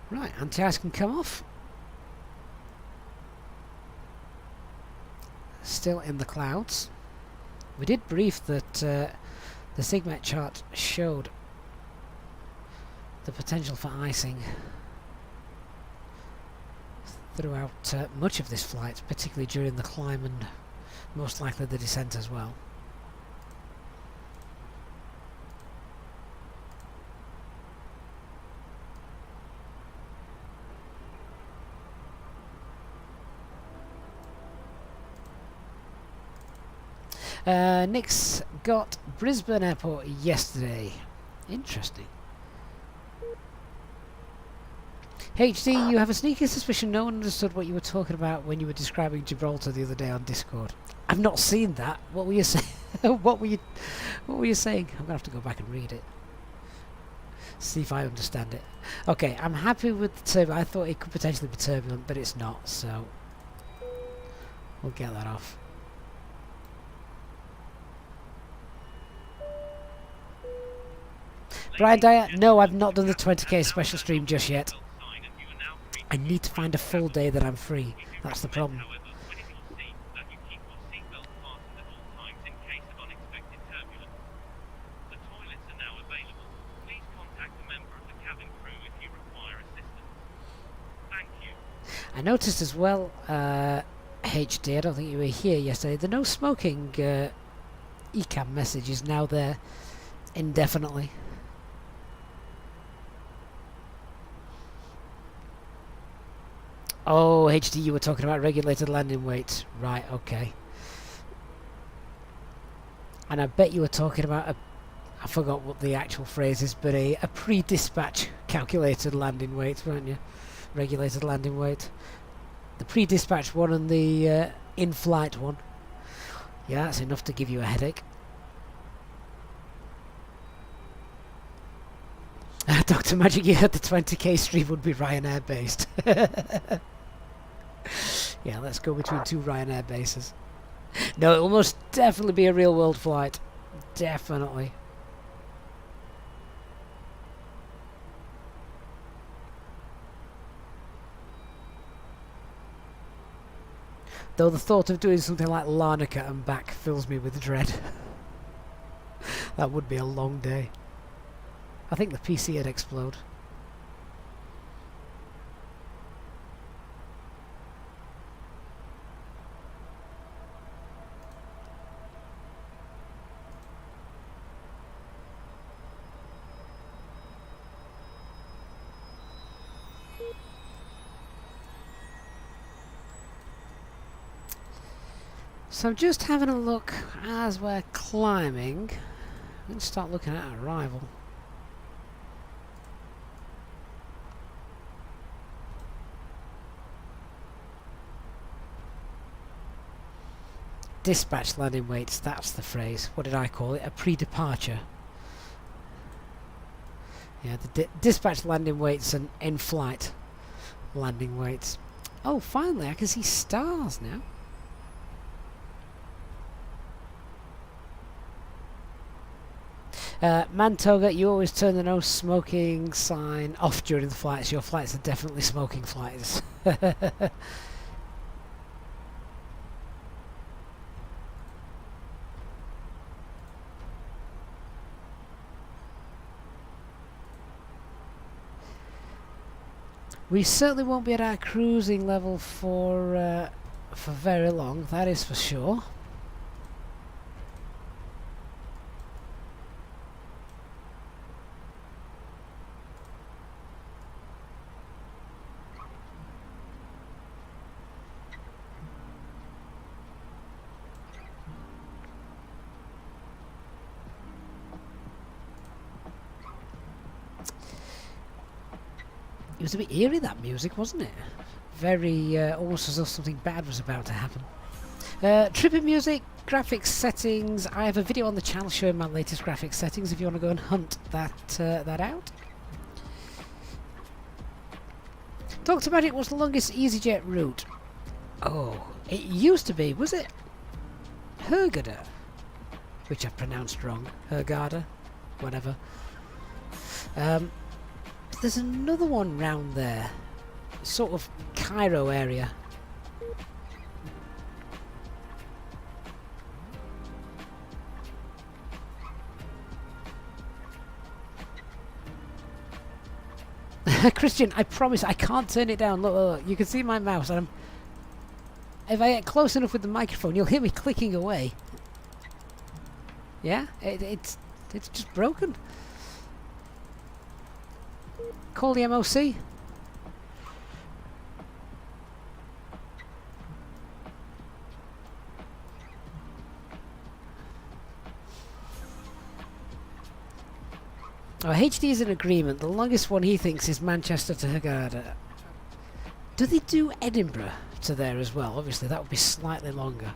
Right, anti-ice can come off. Still in the clouds. We did brief that the SIGMET chart showed the potential for icing throughout much of this flight, particularly during the climb and most likely the descent as well. Nick's got Brisbane Airport yesterday. Interesting. HD, you have a sneaky suspicion no one understood what you were talking about when you were describing Gibraltar the other day on Discord. I've not seen that. What were you saying? What were you saying? I'm gonna have to go back and read it. See if I understand it. Okay, I'm happy with the turbulent. I thought it could potentially be turbulent, but it's not, so we'll get that off. Brian Dyer, no, I've not done the 20k special stream just yet. I need to find a full day that I'm free. That's the problem. I noticed as well, HD, I don't think you were here yesterday, the no smoking ECAM message is now there indefinitely. Oh, HD, you were talking about regulated landing weight. Right, okay. And I bet you were talking about I forgot what the actual phrase is, but a pre-dispatch calculated landing weight, weren't you? Regulated landing weight. The pre-dispatch one and the in-flight one. Yeah, that's enough to give you a headache. Dr. Magic, you heard the 20k stream would be Ryanair based. Yeah, let's go between 2 Ryanair bases. No, it will most definitely be a real world flight. Definitely. Though the thought of doing something like Larnaca and back fills me with dread. That would be a long day. I think the PC would explode. So I'm just having a look as we're climbing. Let's start looking at arrival. Dispatch landing weights, that's the phrase. What did I call it? A pre-departure. Yeah, the dispatch landing weights and in-flight landing weights. Oh, finally, I can see stars now. Mantoga, you always turn the no smoking sign off during the flights. Your flights are definitely smoking flights. We certainly won't be at our cruising level for very long, that is for sure. It was a bit eerie, that music, wasn't it? Very, almost as though something bad was about to happen. Tripping music, graphics settings. I have a video on the channel showing my latest graphics settings if you want to go and hunt that out. Talked about it was the longest EasyJet route. Oh, it used to be, was it? Hurghada, which I pronounced wrong. Hurghada, whatever. There's another one round there, sort of Cairo area. Christian, I promise I can't turn it down. Look, look, you can see my mouse. And if I get close enough with the microphone, you'll hear me clicking away. Yeah, it's just broken. Call the MOC. Oh, HD is in agreement. The longest one he thinks is Manchester to Hurghada. Do they do Edinburgh to there as well? Obviously, that would be slightly longer.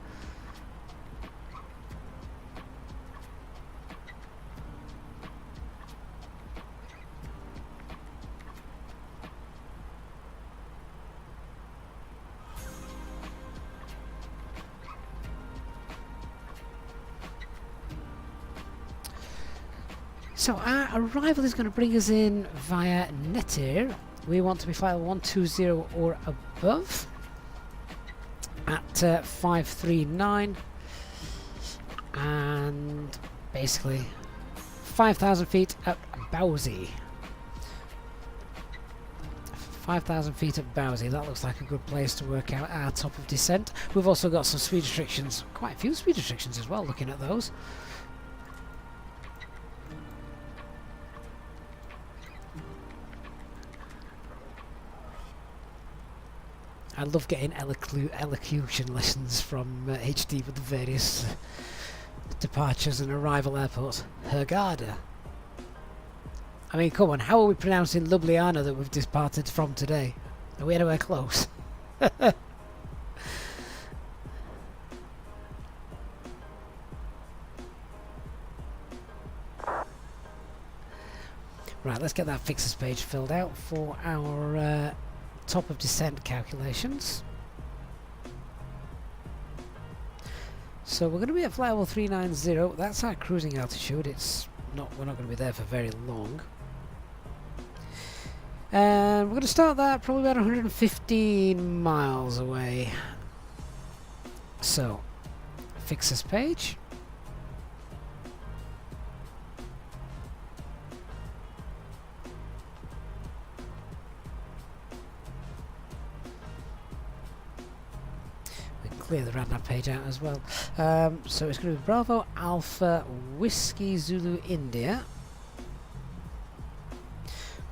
So our arrival is going to bring us in via Netir. We want to be flight 120 or above at 539 and basically 5,000 feet at Bowsy. 5,000 feet at Bowsy, that looks like a good place to work out our top of descent. We've also got some speed restrictions, quite a few speed restrictions as well, looking at those. I love getting elocution lessons from HD with the various departures and arrival airports. Hurghada. I mean, come on, how are we pronouncing Ljubljana that we've departed from today? Are we anywhere close? Right, let's get that fixes page filled out for our top of descent calculations. So we're going to be at flight level 390. That's our cruising altitude. We're not going to be there for very long. And we're going to start that probably about 115 miles away. So, fixes page. Clear the RADNAV page out as well. So it's going to be Bravo Alpha Whiskey Zulu India.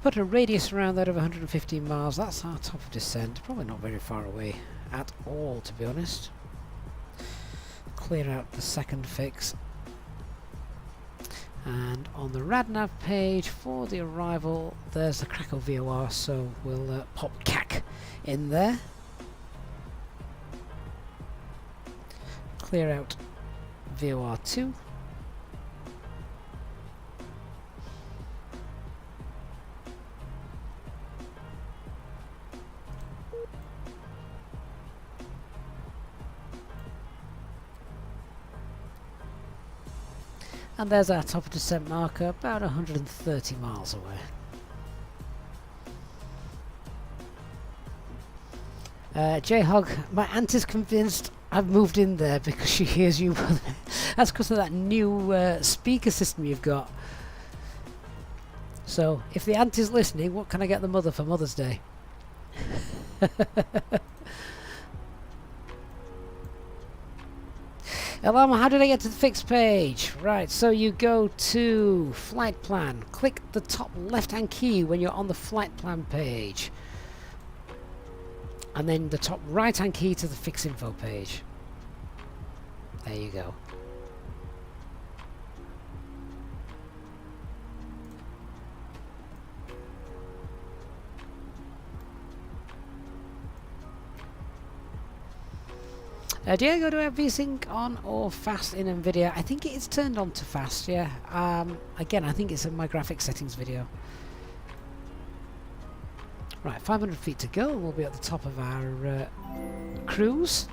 Put a radius around that of 115 miles. That's our top of descent. Probably not very far away at all, to be honest. Clear out the second fix. And on the RADNAV page for the arrival, there's the Krakow VOR, so we'll pop CAC in there. Clear out VOR2. And there's our top of descent marker, about 130 miles away. J-Hog, my aunt is convinced I've moved in there because she hears you. That's because of that new speaker system you've got. So, if the aunt is listening, what can I get the mother for Mother's Day? Alama, how did I get to the fixed page? Right, so you go to flight plan. Click the top left-hand key when you're on the flight plan page. And then the top right-hand key to the fix info page. There you go. Diego, do I have VSync on or fast in NVIDIA? I think it is turned on to fast, yeah. Again, I think it's in my graphics settings video. Right, 500 feet to go, and we'll be at the top of our cruise.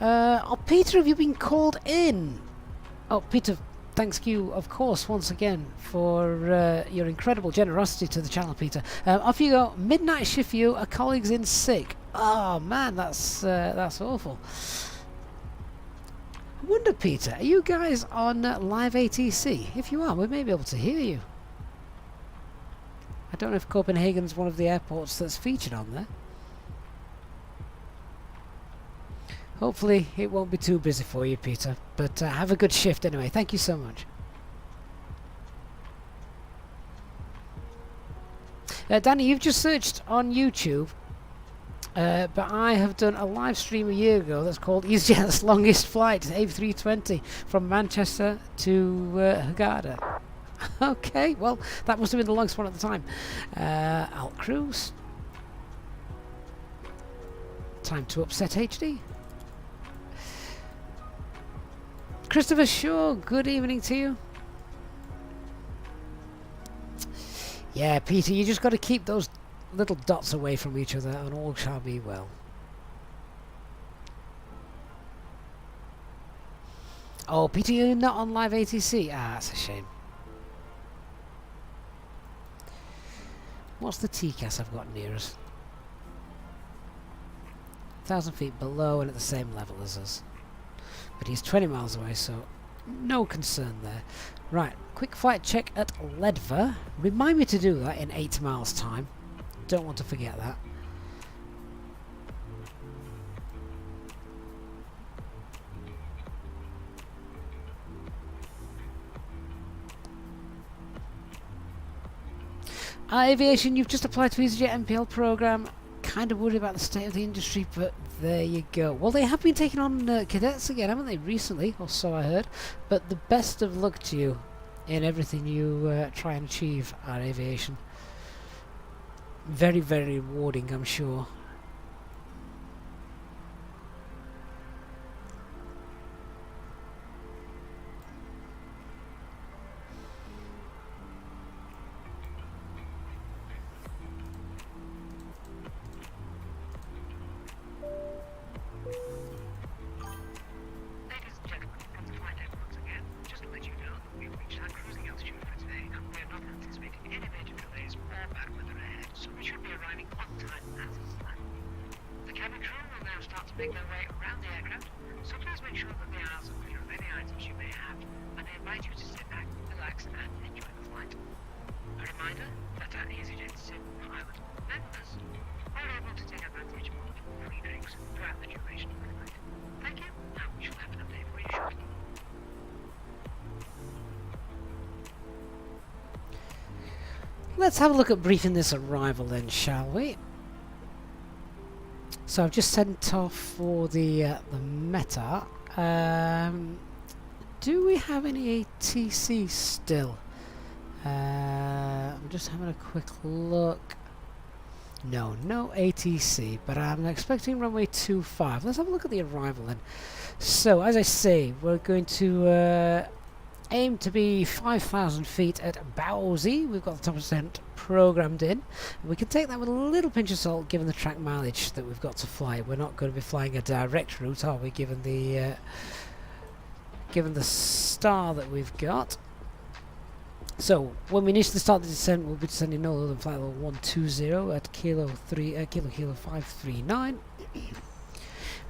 Oh, Peter, have you been called in? Oh, Peter, thanks you, of course, once again for your incredible generosity to the channel, Peter. Off you go. Midnight shift for you. A colleague's in sick. Oh man, that's awful. I wonder, Peter, are you guys on live ATC? If you are, we may be able to hear you. I don't know if Copenhagen's one of the airports that's featured on there. Hopefully it won't be too busy for you, Peter, but have a good shift anyway. Thank you so much. Danny, you've just searched on YouTube, but I have done a live stream a year ago that's called EasyJet's longest flight, A320, from Manchester to Hurghada. Okay, well, that must have been the longest one at the time. Alt cruise. Time to upset HD. Christopher Shaw, good evening to you. Yeah, Peter, you just got to keep those little dots away from each other and all shall be well. Oh, Peter, you're not on live ATC? Ah, that's a shame. What's the TCAS I've got near us? 1,000 feet below and at the same level as us. But he's 20 miles away, so no concern there. Right, quick flight check at Ledver. Remind me to do that in 8 miles time. Don't want to forget that. Aviation, you've just applied to EasyJet MPL program. Kind of worried about the state of the industry, but there you go. Well, they have been taking on cadets again, haven't they, recently, or so I heard. But the best of luck to you in everything you try and achieve at aviation. Very, very rewarding, I'm sure. Make their way around the aircraft, so please make sure that the aisles are clear of any items you may have, and I invite you to sit back, relax, and enjoy the flight. A reminder that our EasyJet Sim pilot members are able to take advantage of free drinks throughout the duration of the flight. Thank you, and we shall have an update for you shortly. Let's have a look at briefing this arrival then, shall we? So I've just sent off for the Meta. Do we have any ATC still? I'm just having a quick look. No, no ATC, but I'm expecting runway 25. Let's have a look at the arrival then. So as I say, we're going to aim to be 5,000 feet at Bowsy. We've got the top percent programmed in. We can take that with a little pinch of salt given the track mileage that we've got to fly. We're not going to be flying a direct route, are we, given the star that we've got. So when we initially start the descent, we'll be descending no lower than flight level 120 at kilo 539,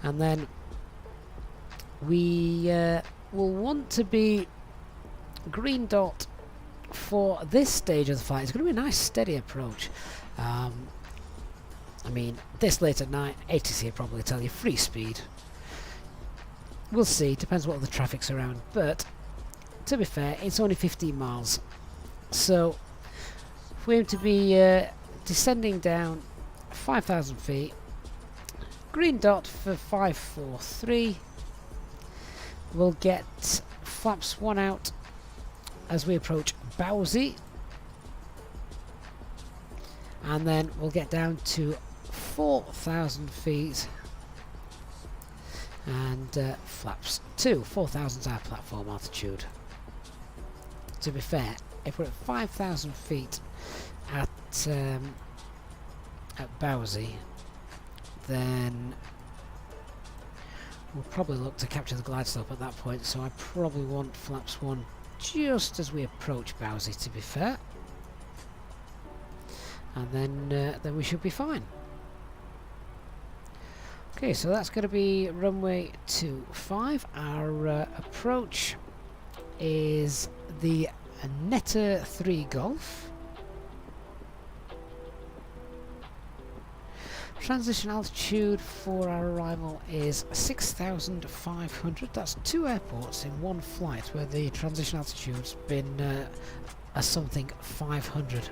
and then we will want to be green dot for this stage of the flight. It's going to be a nice steady approach. I mean, this late at night, ATC will probably tell you free speed. We'll see, depends what the traffic's around, but to be fair, it's only 15 miles. So if we aim to be descending down 5,000 feet, green dot for 543, we'll get flaps 1 out as we approach Bowsy, and then we'll get down to 4,000 feet and flaps 2. 4,000 is our platform altitude. To be fair, if we're at 5,000 feet at Bowsy, then we'll probably look to capture the glide slope at that point, so I probably want flaps 1 just as we approach Bowsy, to be fair, and then we should be fine. Okay, so that's going to be runway 25. Our approach is the Netta 3 Golf. Transition altitude for our arrival is 6,500. That's 2 airports in 1 flight where the transition altitude's been a something 500.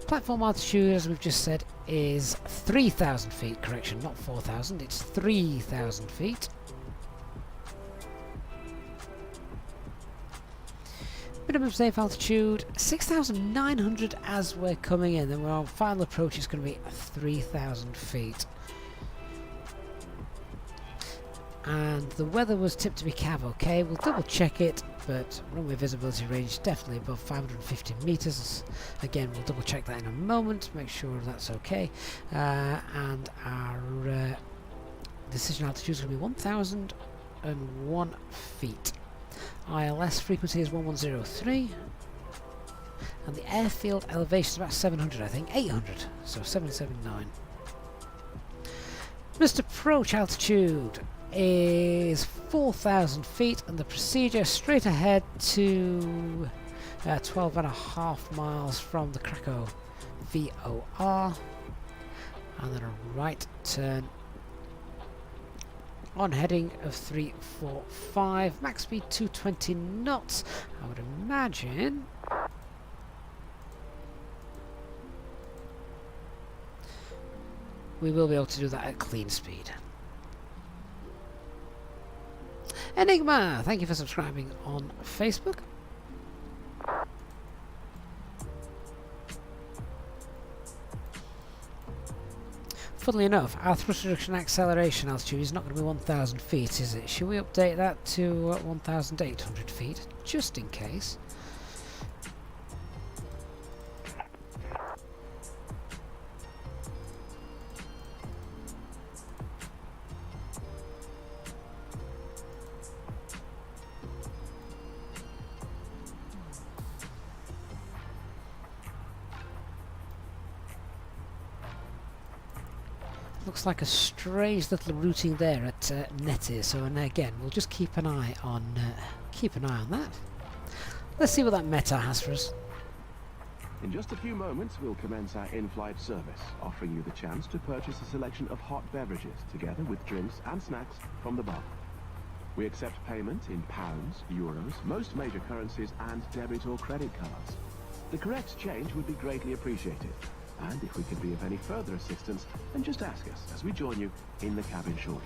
Platform altitude, as we've just said, is 3,000 feet. Correction, not 4,000, it's 3,000 feet. Minimum safe altitude 6,900 as we're coming in, and our final approach is going to be 3,000 feet. And the weather was tipped to be Cav okay. We'll double check it, but runway visibility range definitely above 550 meters. Again, we'll double check that in a moment, make sure that's okay. And our decision altitude is going to be 1,001 feet. ILS frequency is 1103, and the airfield elevation is about 700, I think, 800, so 779. Missed approach altitude is 4,000 feet, and the procedure straight ahead to 12.5 miles from the Krakow VOR, and then a right turn on heading of 345, max speed 220 knots. I would imagine we will be able to do that at clean speed. Enigma, thank you for subscribing on Facebook. Funnily enough, our thrust reduction acceleration altitude is not going to be 1,000 feet, is it? Should we update that to 1,800 feet, just in case? Looks like a strange little routing there at Netty, so and again we'll just keep an eye on that. Let's see what that meta has for us. In just a few moments we'll commence our in-flight service, offering you the chance to purchase a selection of hot beverages together with drinks and snacks from the bar. We accept payment in pounds, euros, most major currencies and debit or credit cards. The correct change would be greatly appreciated. And if we can be of any further assistance, then just ask us as we join you in the cabin shortly.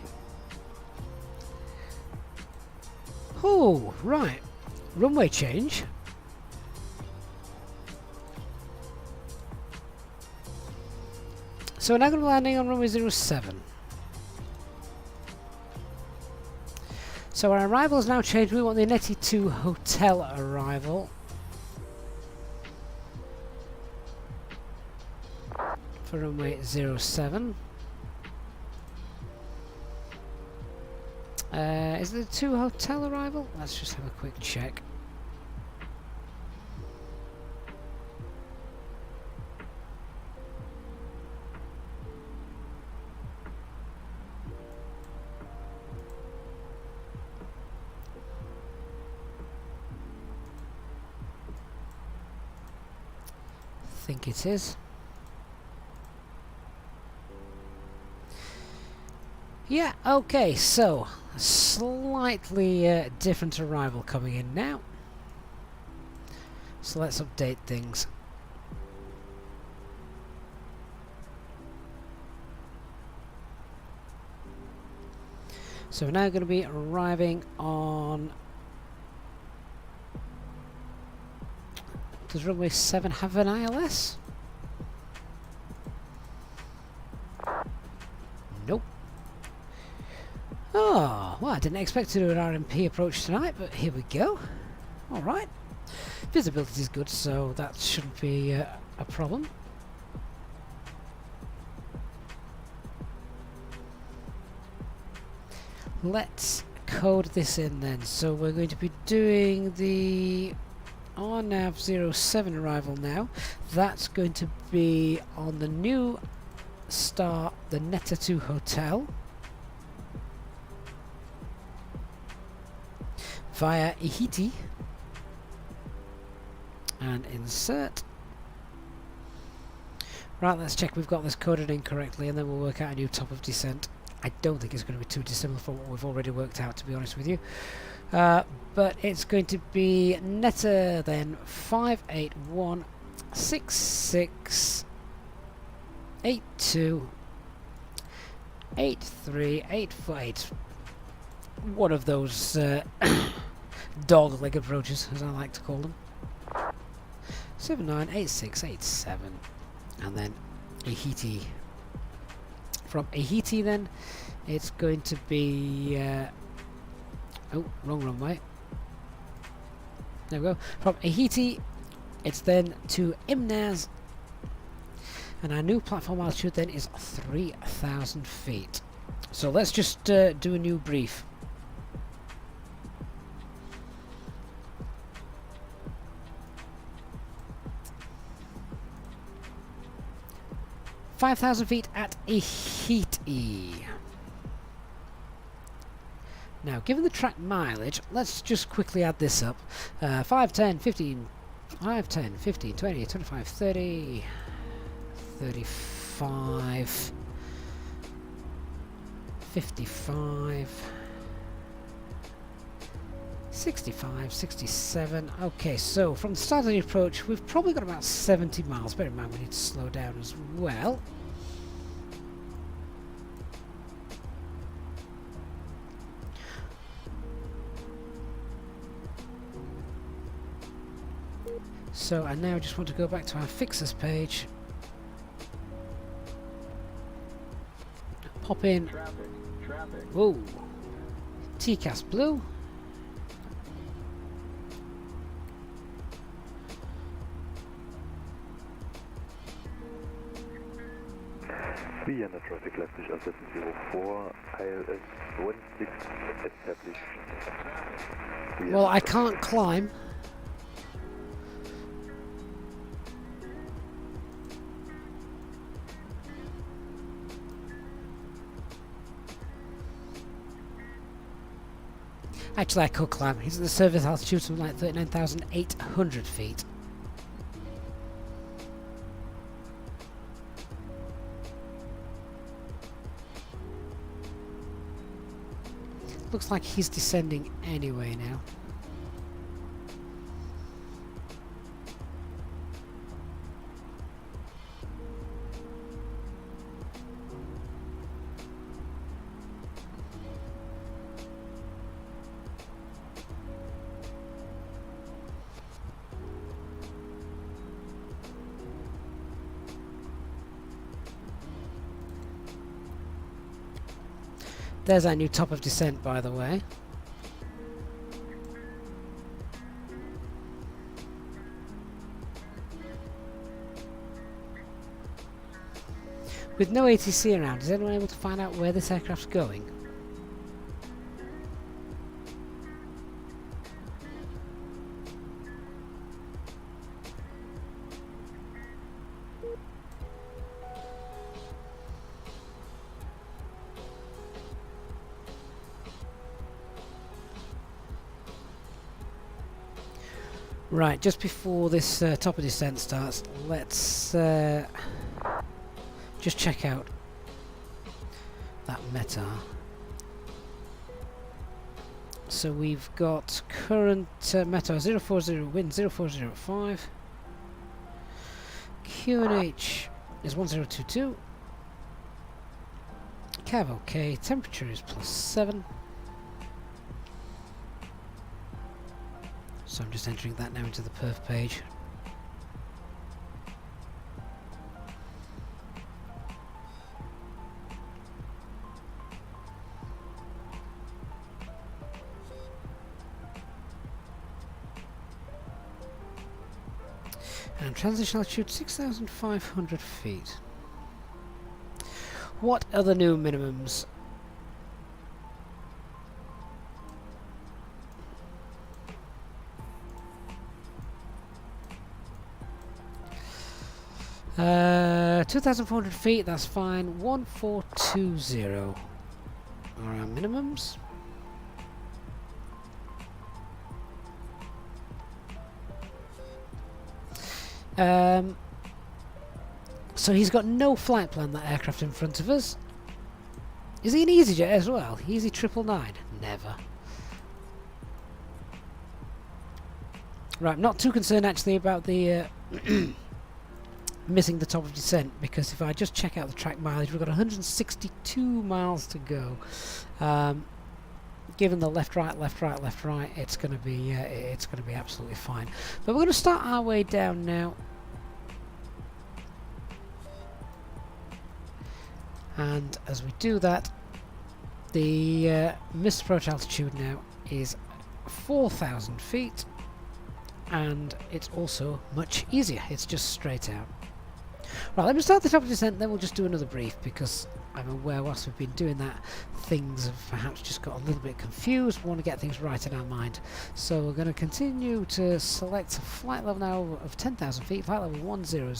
Oh, right. Runway change. So we're now going to be landing on runway 07. So our arrival has now changed. We want the Netty 2 hotel arrival. For runway 07. Is it a 2 hotel arrival? Let's just have a quick check. I think it is. Yeah, okay, so a slightly different arrival coming in now. So let's update things. So we're now going to be arriving on... Does runway 7 have an ILS? Nope. Oh, well, I didn't expect to do an RMP approach tonight, but here we go. Alright. Visibility is good, so that shouldn't be a problem. Let's code this in then. So we're going to be doing the RNAV 07 arrival now. That's going to be on the new star, the Neta 2 hotel, via Ihiti, and insert. Right, let's check we've got this coded in correctly, and then we'll work out a new top of descent. I don't think it's going to be too dissimilar from what we've already worked out, to be honest with you. But it's going to be Neta then 58166828384. One of those dog-leg approaches, as I like to call them. 798687, and then Ihiti. From Ihiti then, it's going to be... oh, wrong runway. There we go. From Ihiti, it's then to Imnaz, and our new platform altitude then is 3,000 feet. So let's just do a new brief. "5,000 feet at Ihiti." Now, given the track mileage, let's just quickly add this up. 5, 10, 15, 5, 10, 15, 20, 25, 30, 35, 55, 65, 67. Okay, so from the start of the approach, we've probably got about 70 miles. Bear in mind we need to slow down as well. So I now just want to go back to our fixers page. Pop in. Traffic. Whoa. TCAS blue. Vienna traffic left is at 704, ILS 16 established. Well, I can't climb. Actually, I could climb. He's at the service altitude of like 39,800 feet. Looks like he's descending anyway now. There's our new top of descent, by the way. With no ATC around, is anyone able to find out where this aircraft's going? Right, just before this top of descent starts, let's just check out that METAR. So we've got current METAR 040, wind 04005. QNH is 1022. Cav OK, temperature is +7. So I'm just entering that now into the perf page. And transition altitude 6,500 feet. What are the new minimums? Uh, 2,400 feet, that's fine. 1420 are our minimums. So he's got no flight plan, that aircraft in front of us. Is he an EasyJet as well? Easy 999? Never. Right, I'm not too concerned actually about the missing the top of descent, because if I just check out the track mileage, we've got 162 miles to go. Given the left right, it's going to be absolutely fine. But we're going to start our way down now, and as we do that, the missed approach altitude now is 4,000 feet, and it's also much easier. It's just straight out. Right, let me start the top of descent, then we'll just do another brief, because I'm aware whilst we've been doing that, things have perhaps just got a little bit confused. We want to get things right in our mind. So we're going to continue to select a flight level now of 10,000 feet, flight level 100.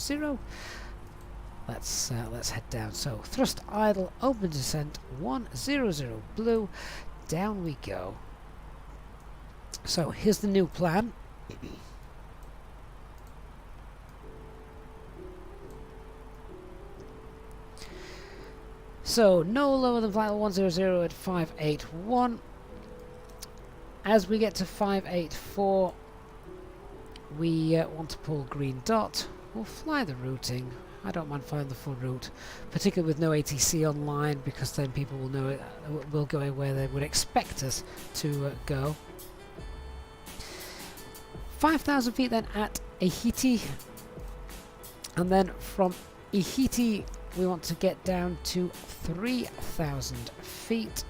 Let's head down. So thrust idle, open descent, 100 blue, down we go. So here's the new plan. So no lower than flight level 100 at 581. As we get to 584, we want to pull green dot. We'll fly the routing. I don't mind flying the full route, particularly with no ATC online, because then people will know it. We'll go where they would expect us to go. 5,000 feet then at Ihiti, and then from Ihiti we want to get down to 3,000 feet.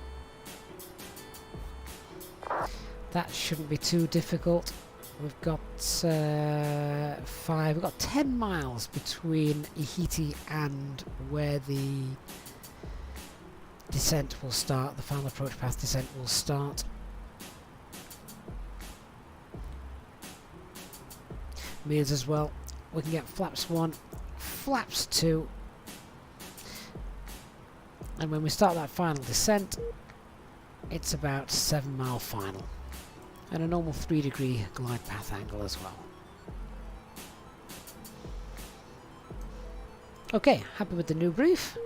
That shouldn't be too difficult. We've got we've got 10 miles between Ihiti and where the descent will start, the final approach path descent will start. Means as well we can get flaps 1, flaps 2, and when we start that final descent, it's about 7 mile final, and a normal 3-degree glide path angle as well. Okay, happy with the new brief?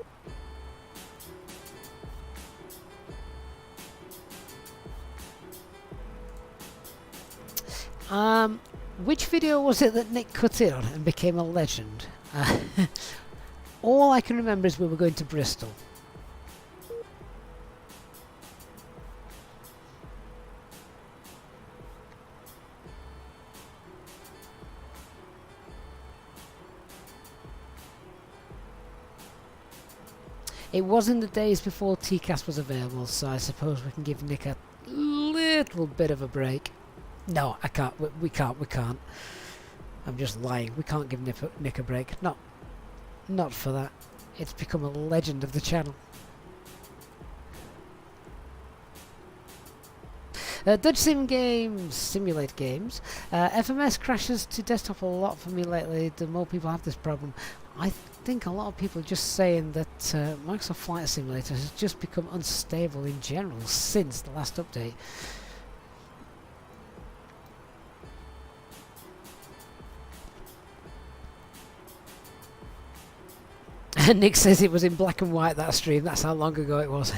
Which video was it that Nick cut in on and became a legend? All I can remember is we were going to Bristol. It was in the days before TCAS was available, so I suppose we can give Nick a little bit of a break. No, I can't. We can't. I'm just lying. We can't give Nick a break. Not for that. it's become a legend of the channel. Dutch sim games, simulate games. FMS crashes to desktop a lot for me lately. The more people have this problem, I think a lot of people are just saying that Microsoft Flight Simulator has just become unstable in general since the last update. Nick says it was in black and white, that stream. That's how long ago it was.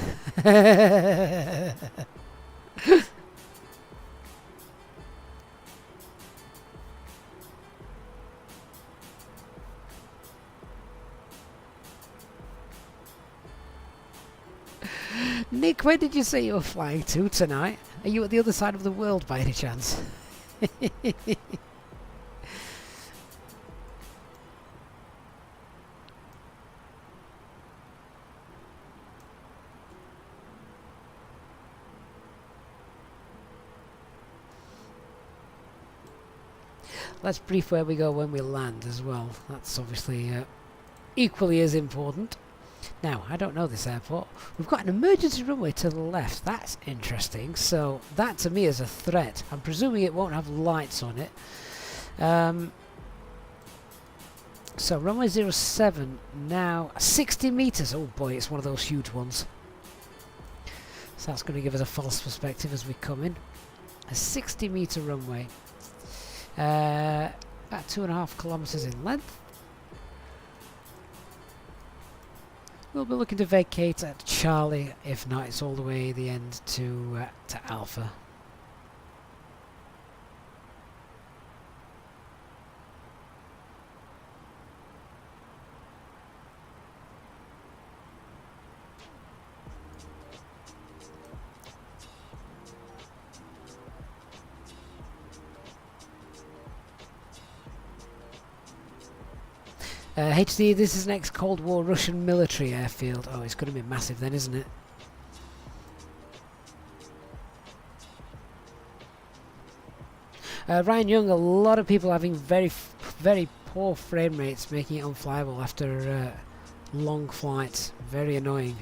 Nick, where did you say you were flying to tonight? Are you at the other side of the world by any chance? Let's brief where we go when we land as well. That's obviously equally as important. Now, I don't know this airport. We've got an emergency runway to the left. That's interesting. So that to me is a threat. I'm presuming it won't have lights on it. So runway 07 now 60 meters. Oh boy, it's one of those huge ones. So that's going to give us a false perspective as we come in. A 60-meter runway. About 2.5 kilometers in length. We'll be looking to vacate at Charlie. If not, it's all the way the end to Alpha. HD, this is an ex-Cold War Russian military airfield. Oh, it's going to be massive then, isn't it? Ryan Young, a lot of people having very poor frame rates, making it unflyable after long flights. Very annoying.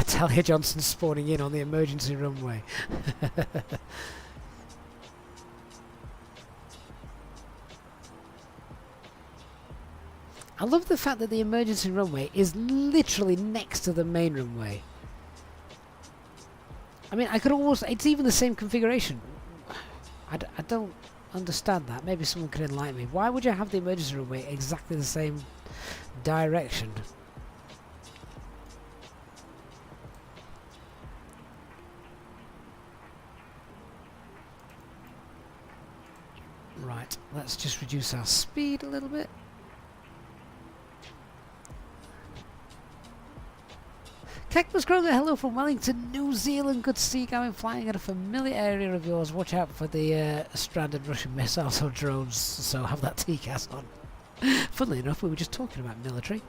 Talia Johnson spawning in on the emergency runway. I love the fact that the emergency runway is literally next to the main runway. I mean, I could almost... It's even the same configuration. I don't understand that. Maybe someone could enlighten me. Why would you have the emergency runway exactly the same direction? Right, let's just reduce our speed a little bit. Cactus Kroger, hello from Wellington, New Zealand. Good to see you going flying in a familiar area of yours. Watch out for the stranded Russian missiles or drones, so have that TCAS on. Funnily enough, we were just talking about military.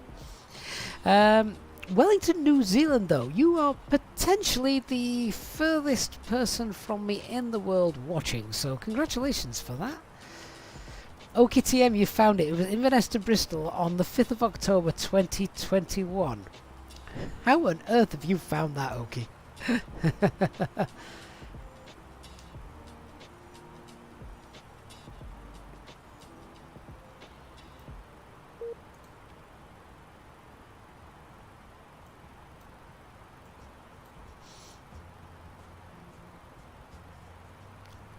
Wellington, New Zealand, though. You are potentially the furthest person from me in the world watching, so congratulations for that. OKTM, you found it. It was Inverness to Bristol on the 5th of October 2021. How on earth have you found that, Oki? I'd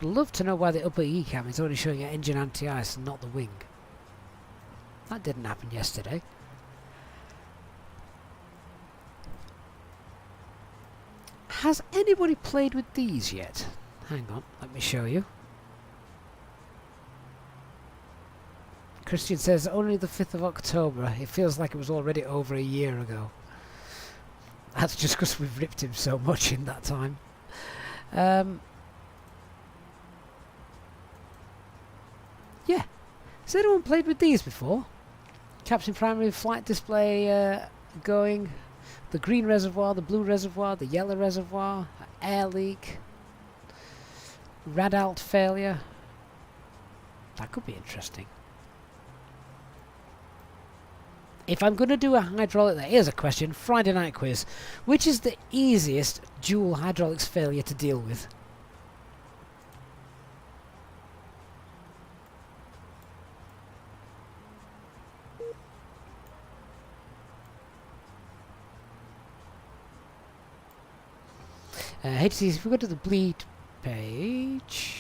love to know why the upper E cam is only showing an engine anti-ice and not the wing. That didn't happen yesterday. Has anybody played with these yet? Hang on, let me show you. Christian says only the 5th of October. It feels like it was already over a year ago. That's just because we've ripped him so much in that time. Yeah. Has anyone played with these before? Captain Primary flight display going. The green reservoir, the blue reservoir, the yellow reservoir, air leak, radalt failure. That could be interesting. If I'm going to do a hydraulic, here's a question, Friday night quiz. Which is the easiest dual hydraulics failure to deal with? HC, if we go to the bleed page...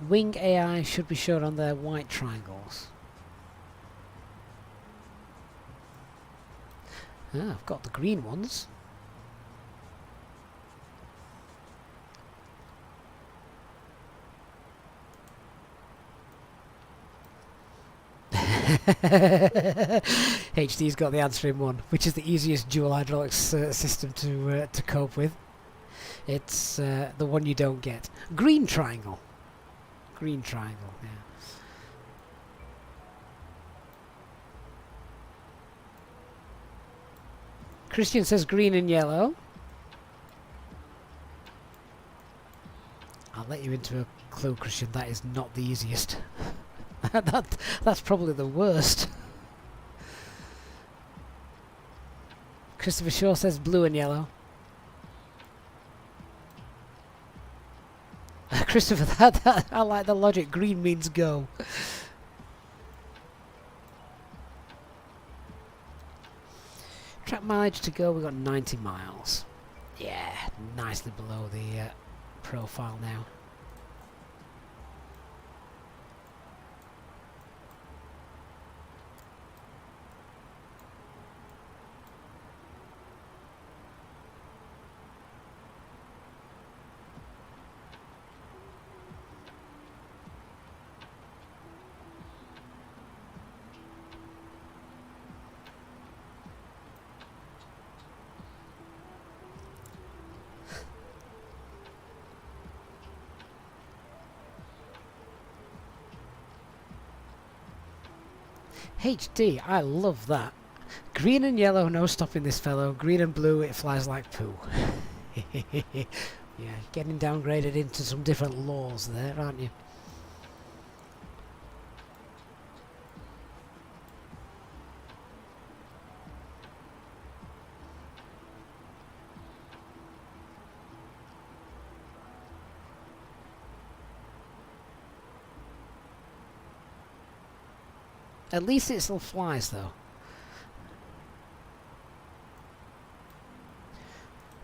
Wing AI should be shown on their white triangles. Ah, I've got the green ones. HD's got the answer in one, which is the easiest dual hydraulics system to cope with. It's the one you don't get. Green triangle. Green triangle, yeah. Christian says green and yellow. I'll let you into a clue, Christian. That is not the easiest. That's probably the worst. Christopher Shaw says blue and yellow. Christopher, I like the logic. Green means go. Track mileage to go, we've got 90 miles. Yeah, nicely below the profile now. HD, I love that. Green and yellow, no stopping this fellow. Green and blue, it flies like poo. Yeah, getting downgraded into some different laws there, aren't you? At least it still flies, though.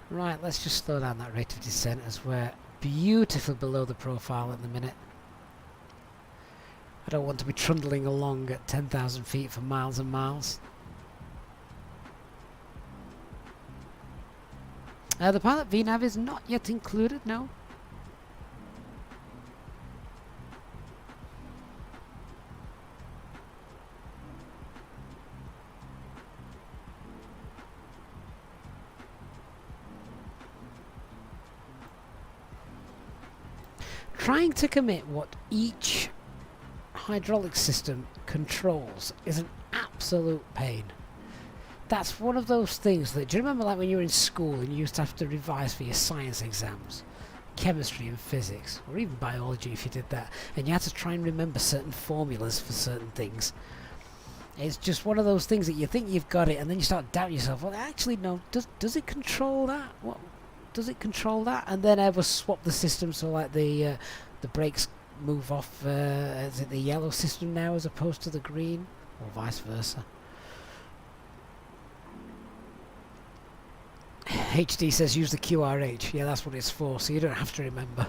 Right, let's just slow down that rate of descent as we're beautifully below the profile at the minute. I don't want to be trundling along at 10,000 feet for miles and miles. The pilot VNAV is not yet included, no. Trying to commit what each hydraulic system controls is an absolute pain. That's one of those things that, do you remember like when you were in school and you used to have to revise for your science exams? Chemistry and physics, or even biology if you did that, and you had to try and remember certain formulas for certain things. It's just one of those things that you think you've got it and then you start doubting yourself, well actually no, does it control that? What? Does it control that? And then Airbus swap the system so like the brakes move off, is it the yellow system now as opposed to the green? Or vice versa. HD says use the QRH. Yeah, that's what it's for, so you don't have to remember.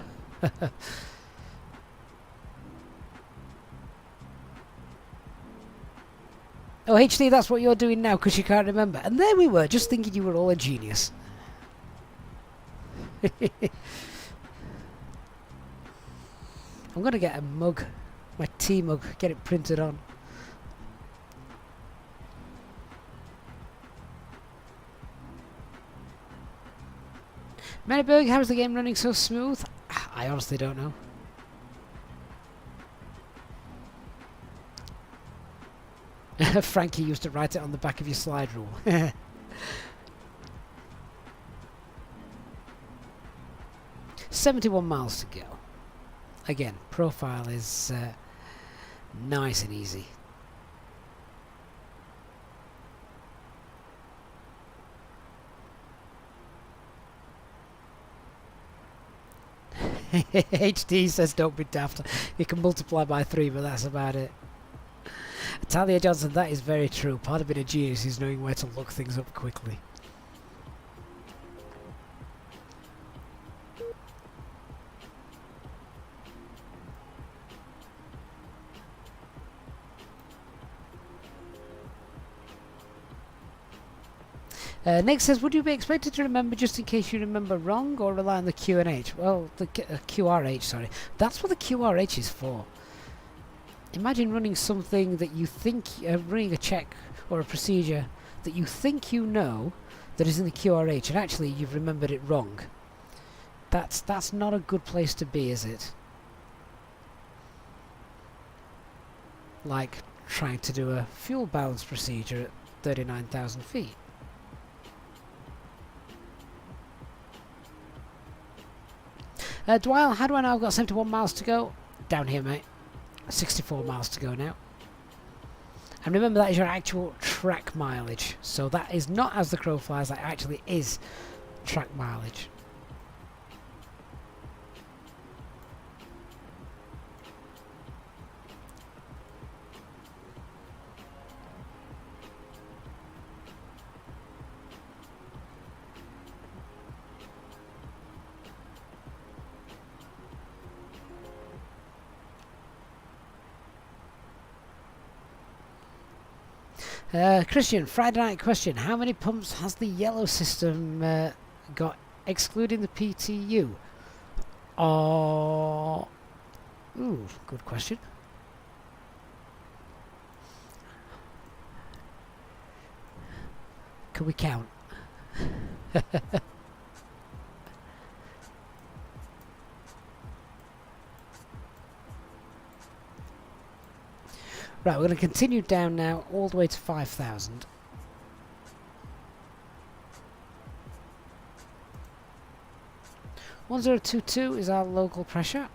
Oh, HD, that's what you're doing now because you can't remember. And there we were, just thinking you were all a genius. I'm gonna get a mug, my tea mug, get it printed on. Maryberg, how's the game running so smooth? I honestly don't know. Frankie used to write it on the back of your slide rule. 71 miles to go. again, profile is nice and easy. HD says don't be daft. You can multiply by 3, but that's about it. Talia Johnson, that is very true. Part of being a genius is knowing where to look things up quickly. Nick says, would you be expected to remember just in case you remember wrong, or rely on the Q&H? Well, the QRH, sorry. That's what the QRH is for. Imagine running something that you think, running a check or a procedure that you think you know that is in the QRH, and actually you've remembered it wrong. That's not a good place to be, is it? Like trying to do a fuel balance procedure at 39,000 feet. Dwyle, how do I know I've got 71 miles to go? Down here, mate. 64 miles to go now. And remember, that is your actual track mileage. So that is not as the crow flies, that actually is track mileage. Christian, Friday night question. How many pumps has the yellow system got, excluding the PTU? Ooh, good question. Can we count? Right, we're going to continue down now all the way to 5,000. "1022 is our local pressure.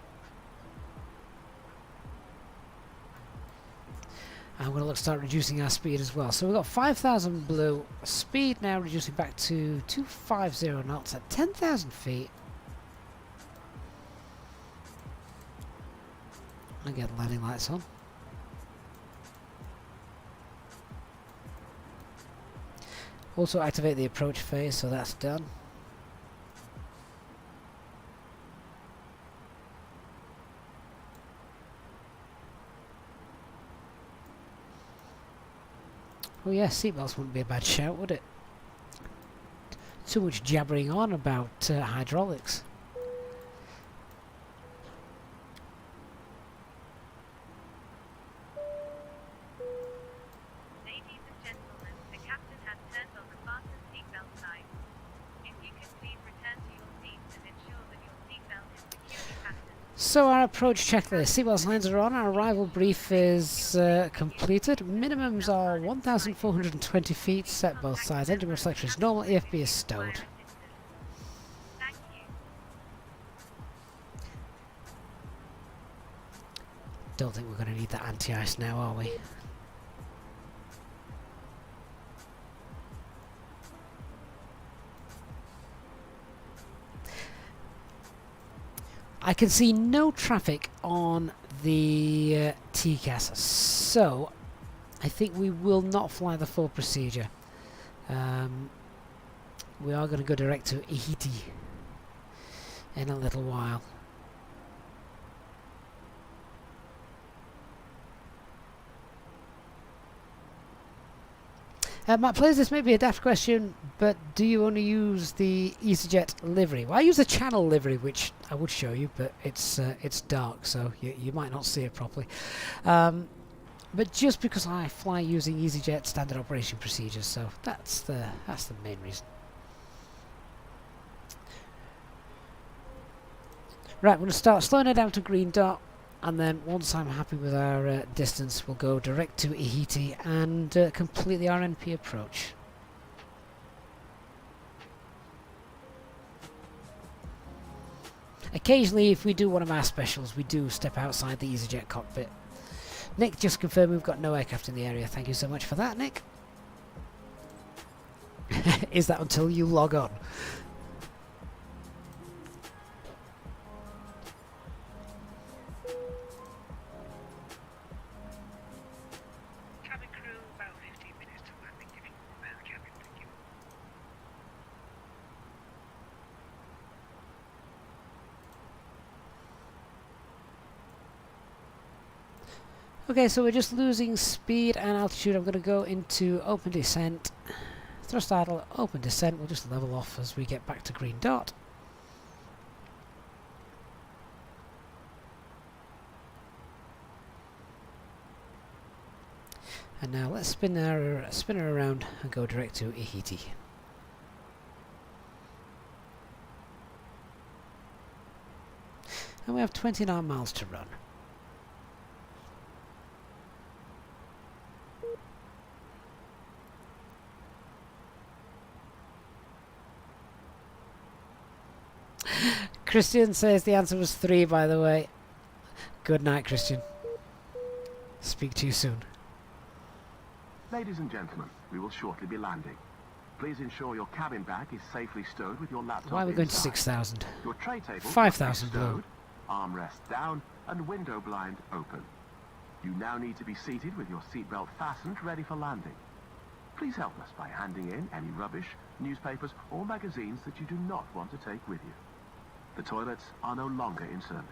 And we're going to start reducing our speed as well. So we've got 5,000 blue, speed now reducing back to 250 knots at 10,000 feet. I'll get the landing lights on. Also activate the approach phase, so that's done. Oh yeah, seatbelts wouldn't be a bad shout, would it? Too much jabbering on about hydraulics. So our approach checklist, seatbelt signs are on, our arrival brief is completed. Minimums are 1,420 feet, set both sides, engine room selection is normal, EFB is stowed. Don't think we're going to need that anti-ice now, are we? I can see no traffic on the TCAS, so I think we will not fly the full procedure. We are going to go direct to Ihiti in a little while. Matt plays, this may be a daft question, but do you only use the EasyJet livery? Well, I use the channel livery, which I would show you, but it's dark, so you might not see it properly. But just because I fly using EasyJet standard operation procedures, so that's the main reason. Right, we're going to start slowing it down to green dot. And then once I'm happy with our distance, we'll go direct to Ihiti and complete the RNP approach. Occasionally, if we do one of our specials, we do step outside the EasyJet cockpit. Nick, just confirm we've got no aircraft in the area. Thank you so much for that, Nick. Is that until you log on? Cabin crew, about 15 minutes to landing if you want to the cabin, thank you. Okay, so we're just losing speed and altitude. I'm going to go into open descent. Thrust idle, open descent. We'll just level off as we get back to green dot. And now let's spin her around and go direct to Ihiti. And we have 29 miles to run. Christian says the answer was 3, by the way. Good night, Christian. Speak to you soon. Ladies and gentlemen, we will shortly be landing. Please ensure your cabin bag is safely stowed with your laptop. Why are we going to inside. 6,000? Your tray table 5,000 stowed, blue. armrest down, and window blind open. You now need to be seated with your seatbelt fastened, ready for landing. Please help us by handing in any rubbish, newspapers, or magazines that you do not want to take with you. The toilets are no longer in service.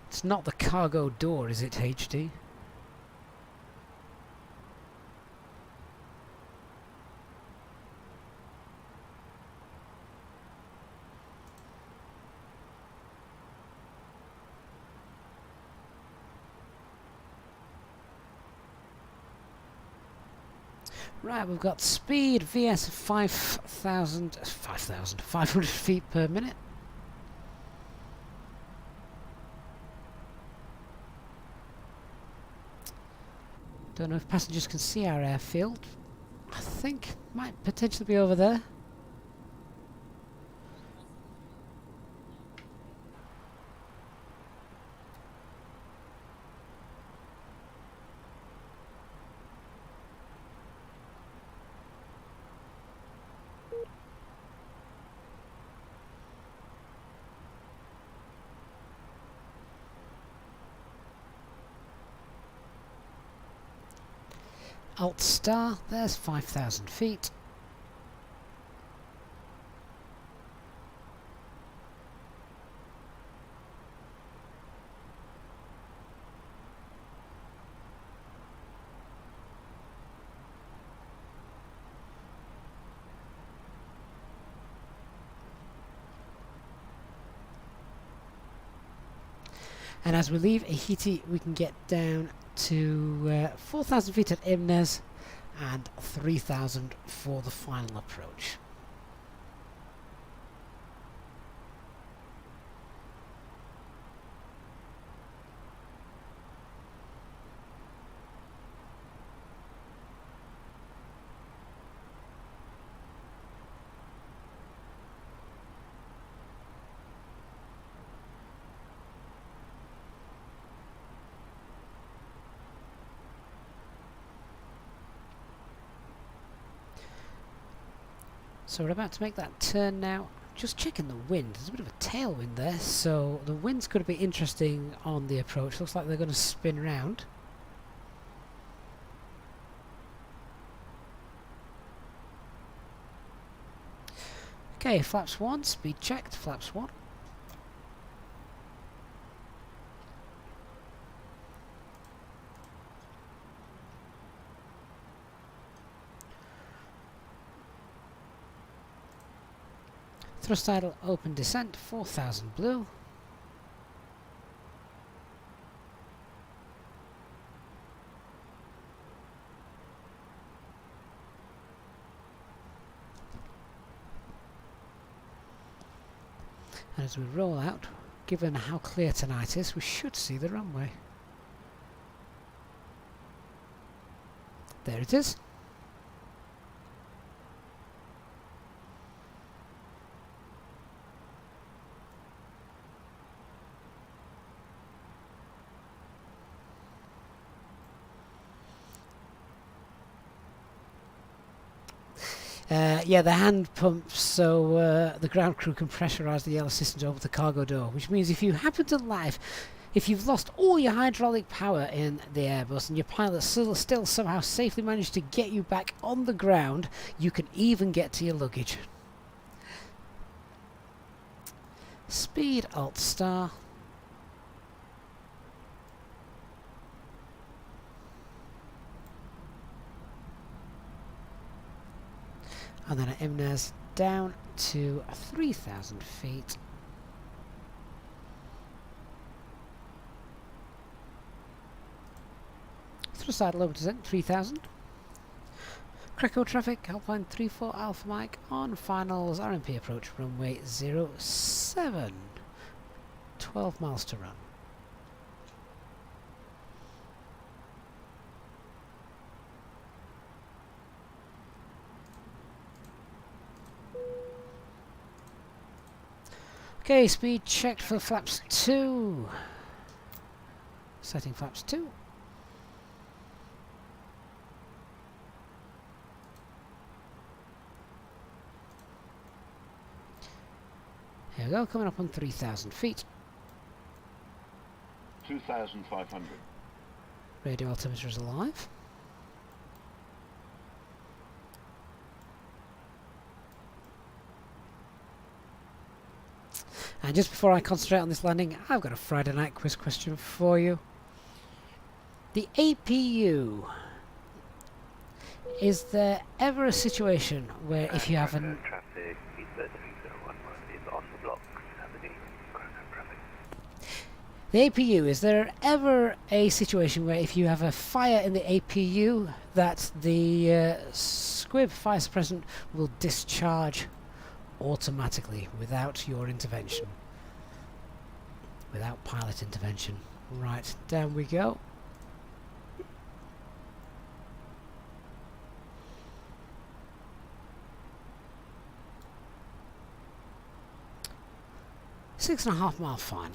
It's not the cargo door, is it, HD? Right, we've got speed VS 500 feet per minute. Don't know if passengers can see our airfield. I think might potentially be over there. Alt star, there's 5,000 feet. And as we leave Ihiti, we can get down to 4,000 feet at Imnes and 3,000 for the final approach. So we're about to make that turn now. Just checking the wind. There's a bit of a tailwind there, so the wind's going to be interesting on the approach. Looks like they're going to spin round. Okay, flaps 1, speed checked, flaps 1. Thrust idle, open descent, 4,000 blue. And as we roll out, given how clear tonight is, we should see the runway. There it is. Yeah, the hand pumps, so the ground crew can pressurise the yellow systems over the cargo door, which means if you happen to if you've lost all your hydraulic power in the Airbus and your pilot still somehow safely managed to get you back on the ground, you can even get to your luggage. Speed Alt Star. And then at MNAS down to 3,000 feet. Thrust side low descent 3,000. Krakow traffic, Alpine 34 Alpha Mike on finals, RMP approach runway 07. 12 miles to run. Okay, speed checked for flaps 2. Setting flaps 2. Here we go, coming up on 3,000 feet. 2,500. Radio altimeter is alive. And just before I concentrate on this landing, I've got a Friday night quiz question for you. The APU. Is there ever a situation where if you have an... Traffic, Visa 3011 is on the blocks, Avenue, Krakow traffic. The APU, is there ever a situation where if you have a fire in the APU that the squib fire suppressant will discharge automatically without your intervention? Without pilot intervention. Right, down we go. .5 mile final.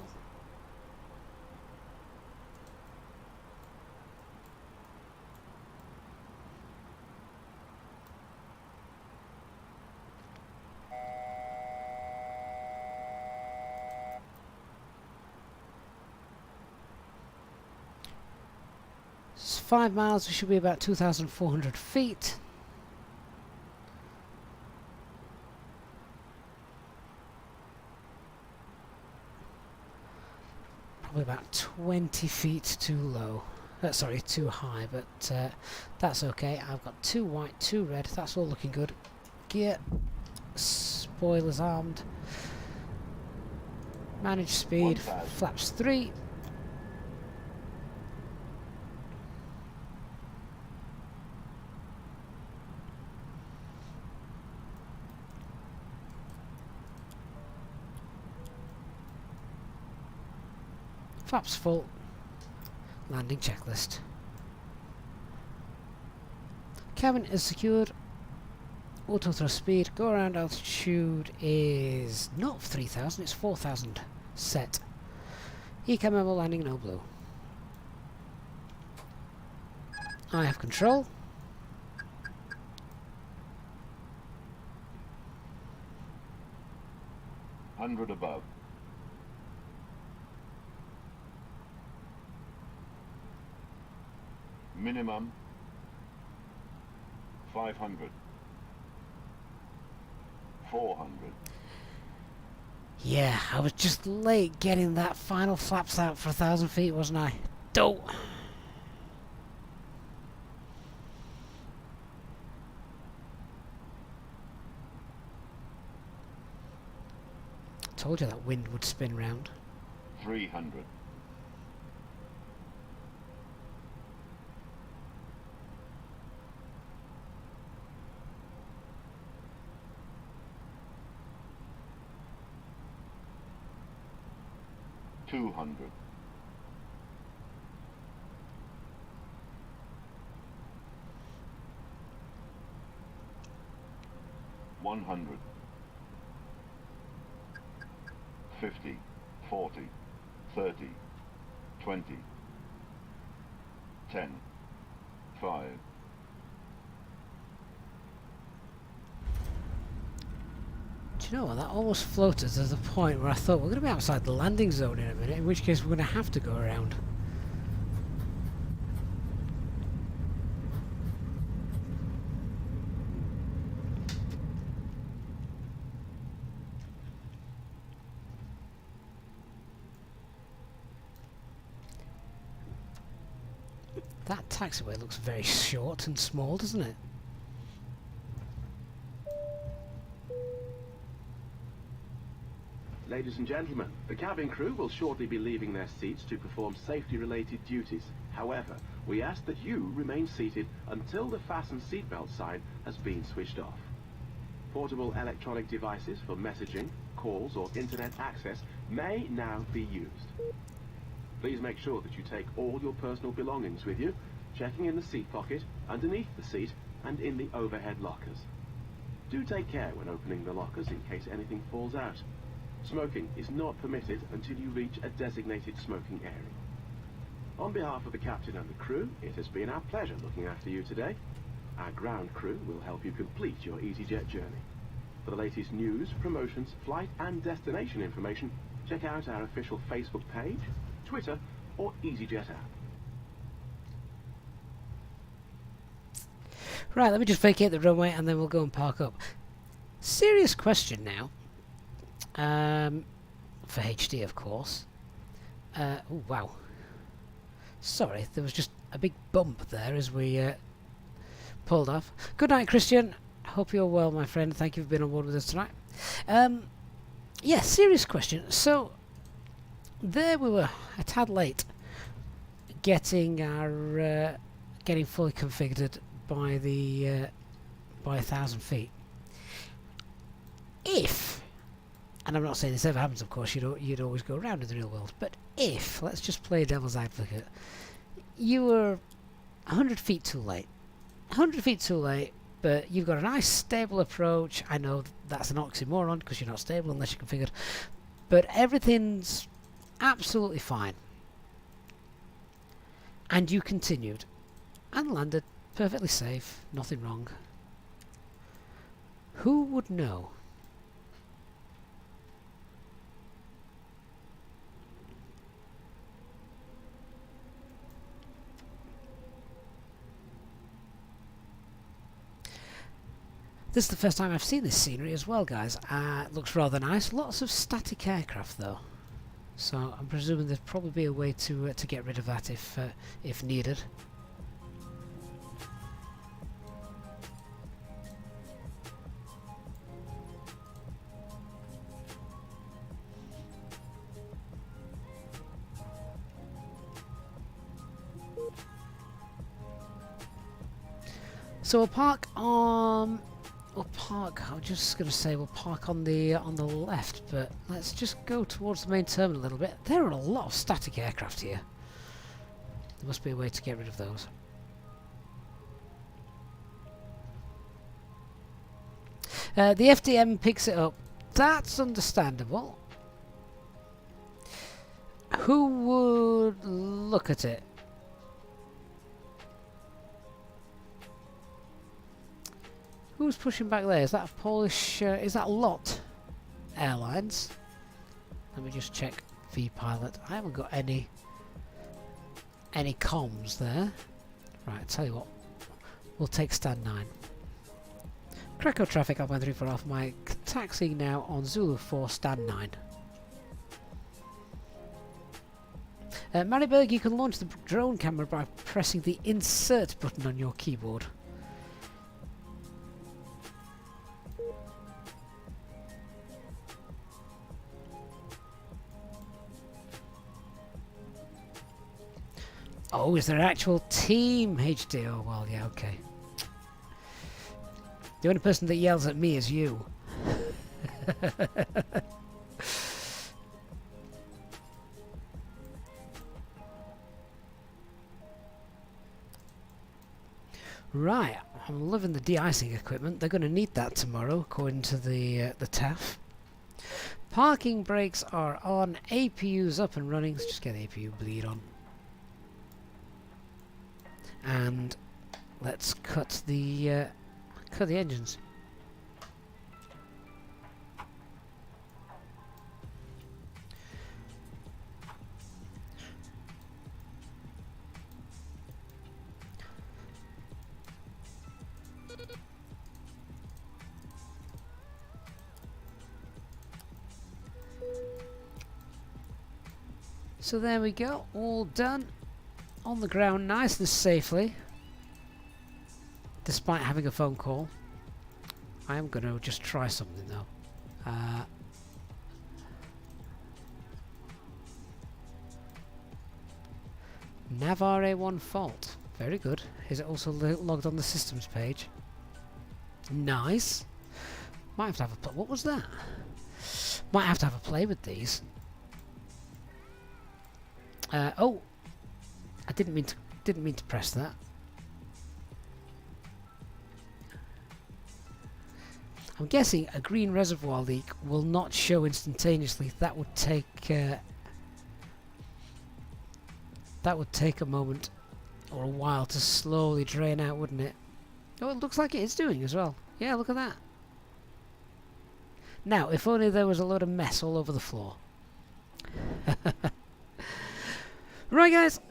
It's 5 miles, we should be about 2,400 feet. Probably about 20 feet too low. Sorry, too high, but that's okay. I've got 2 white, 2 red, that's all looking good. Gear, spoilers armed. Manage speed, flaps 3. Flaps full. Landing checklist. Cabin is secured. Auto thrust speed. Go around altitude is not 3,000, it's 4,000 set. ECAM memo landing no blue. I have control. Hundred above. Minimum 500. 400. Yeah, I was just late getting that final flaps out for 1,000 feet, wasn't I? Dope. Told you that wind would spin round. 300. 200. 100. 50, 40, 30, 20, 10, 5. Do you know what? That almost floated to the point where I thought we're going to be outside the landing zone in a minute, in which case we're going to have to go around. That taxiway looks very short and small, doesn't it? Ladies and gentlemen, the cabin crew will shortly be leaving their seats to perform safety-related duties. However, we ask that you remain seated until the fasten seatbelt sign has been switched off. Portable electronic devices for messaging, calls or internet access may now be used. Please make sure that you take all your personal belongings with you, checking in the seat pocket, underneath the seat, and in the overhead lockers. Do take care when opening the lockers in case anything falls out. Smoking is not permitted until you reach a designated smoking area. On behalf of the captain and the crew, it has been our pleasure looking after you today. Our ground crew will help you complete your EasyJet journey. For the latest news, promotions, flight and destination information, check out our official Facebook page, Twitter or EasyJet app. Right, let me just vacate the runway and then we'll go and park up. Serious question now. For HD, of course. Oh, wow. Sorry, there was just a big bump there as we pulled off. Good night, Christian. Hope you're well, my friend. Thank you for being on board with us tonight. Yeah, serious question. So, there we were, a tad late, getting our getting fully configured by the by 1,000 feet. If, and I'm not saying this ever happens, of course, you'd always go around in the real world, but if, let's just play devil's advocate, you were 100 feet too late. 100 feet too late, but you've got a nice stable approach. I know that's an oxymoron because you're not stable unless you're configured, but everything's absolutely fine. And you continued and landed perfectly safe, nothing wrong. Who would know? This is the first time I've seen this scenery as well, guys. It looks rather nice. Lots of static aircraft, though. So I'm presuming there'd probably be a way to get rid of that if needed. So we'll park on. I was just going to say we'll park on the left, but let's just go towards the main terminal a little bit. There are a lot of static aircraft here. There must be a way to get rid of those. The FDM picks it up. That's understandable. Who would look at it? Who's pushing back there? Is that a Polish? Is that LOT Airlines? Let me just check VPilot. I haven't got any comms there. Right, tell you what. We'll take stand 9. Krakow traffic, Alpine 34 Alpha Mike. Taxiing now on Zulu 4, stand 9. Mariberg, you can launch the drone camera by pressing the insert button on your keyboard. Oh, is there an actual team HD? Oh, well, yeah, okay. The only person that yells at me is you. Right, I'm loving the de-icing equipment. They're going to need that tomorrow, according to the TAF. Parking brakes are on. APU's up and running. Let's just get the APU bleed on. And let's cut the engines. So there we go, all done. On the ground nice and safely. Despite having a phone call. I am going to just try something though. Nav RA1 fault. Very good. Is it also logged on the systems page? Nice. Might have to have a what was that? Might have to have a play with these. Oh, I didn't mean to press that. I'm guessing a green reservoir leak will not show instantaneously. That would take a moment or a while to slowly drain out, wouldn't it? Oh, it looks like it is doing as well. Yeah, look at that. Now, if only there was a load of mess all over the floor. Right, guys.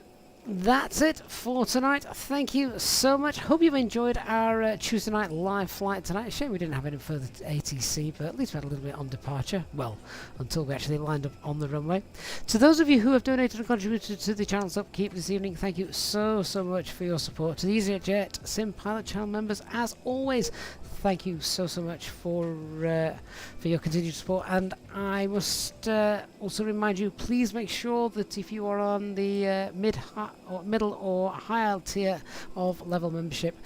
That's it for tonight. Thank you so much. Hope you've enjoyed our Tuesday night live flight tonight. Shame we didn't have any further ATC, but at least we had a little bit on departure. Well, until we actually lined up on the runway. To those of you who have donated and contributed to the channel's upkeep this evening, thank you so much for your support. To the EasyJet Sim Pilot channel members, as always, thank you so much for your continued support. And I must also remind you, please make sure that if you are on the middle or higher tier of level membership,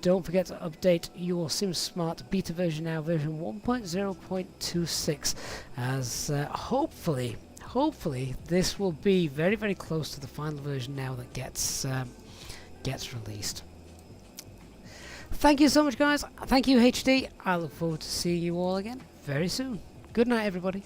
don't forget to update your SimSmart beta version now, version 1.0.26, as hopefully this will be very close to the final version now that gets released. Thank you so much, guys. Thank you, HD. I look forward to seeing you all again very soon. Good night, everybody.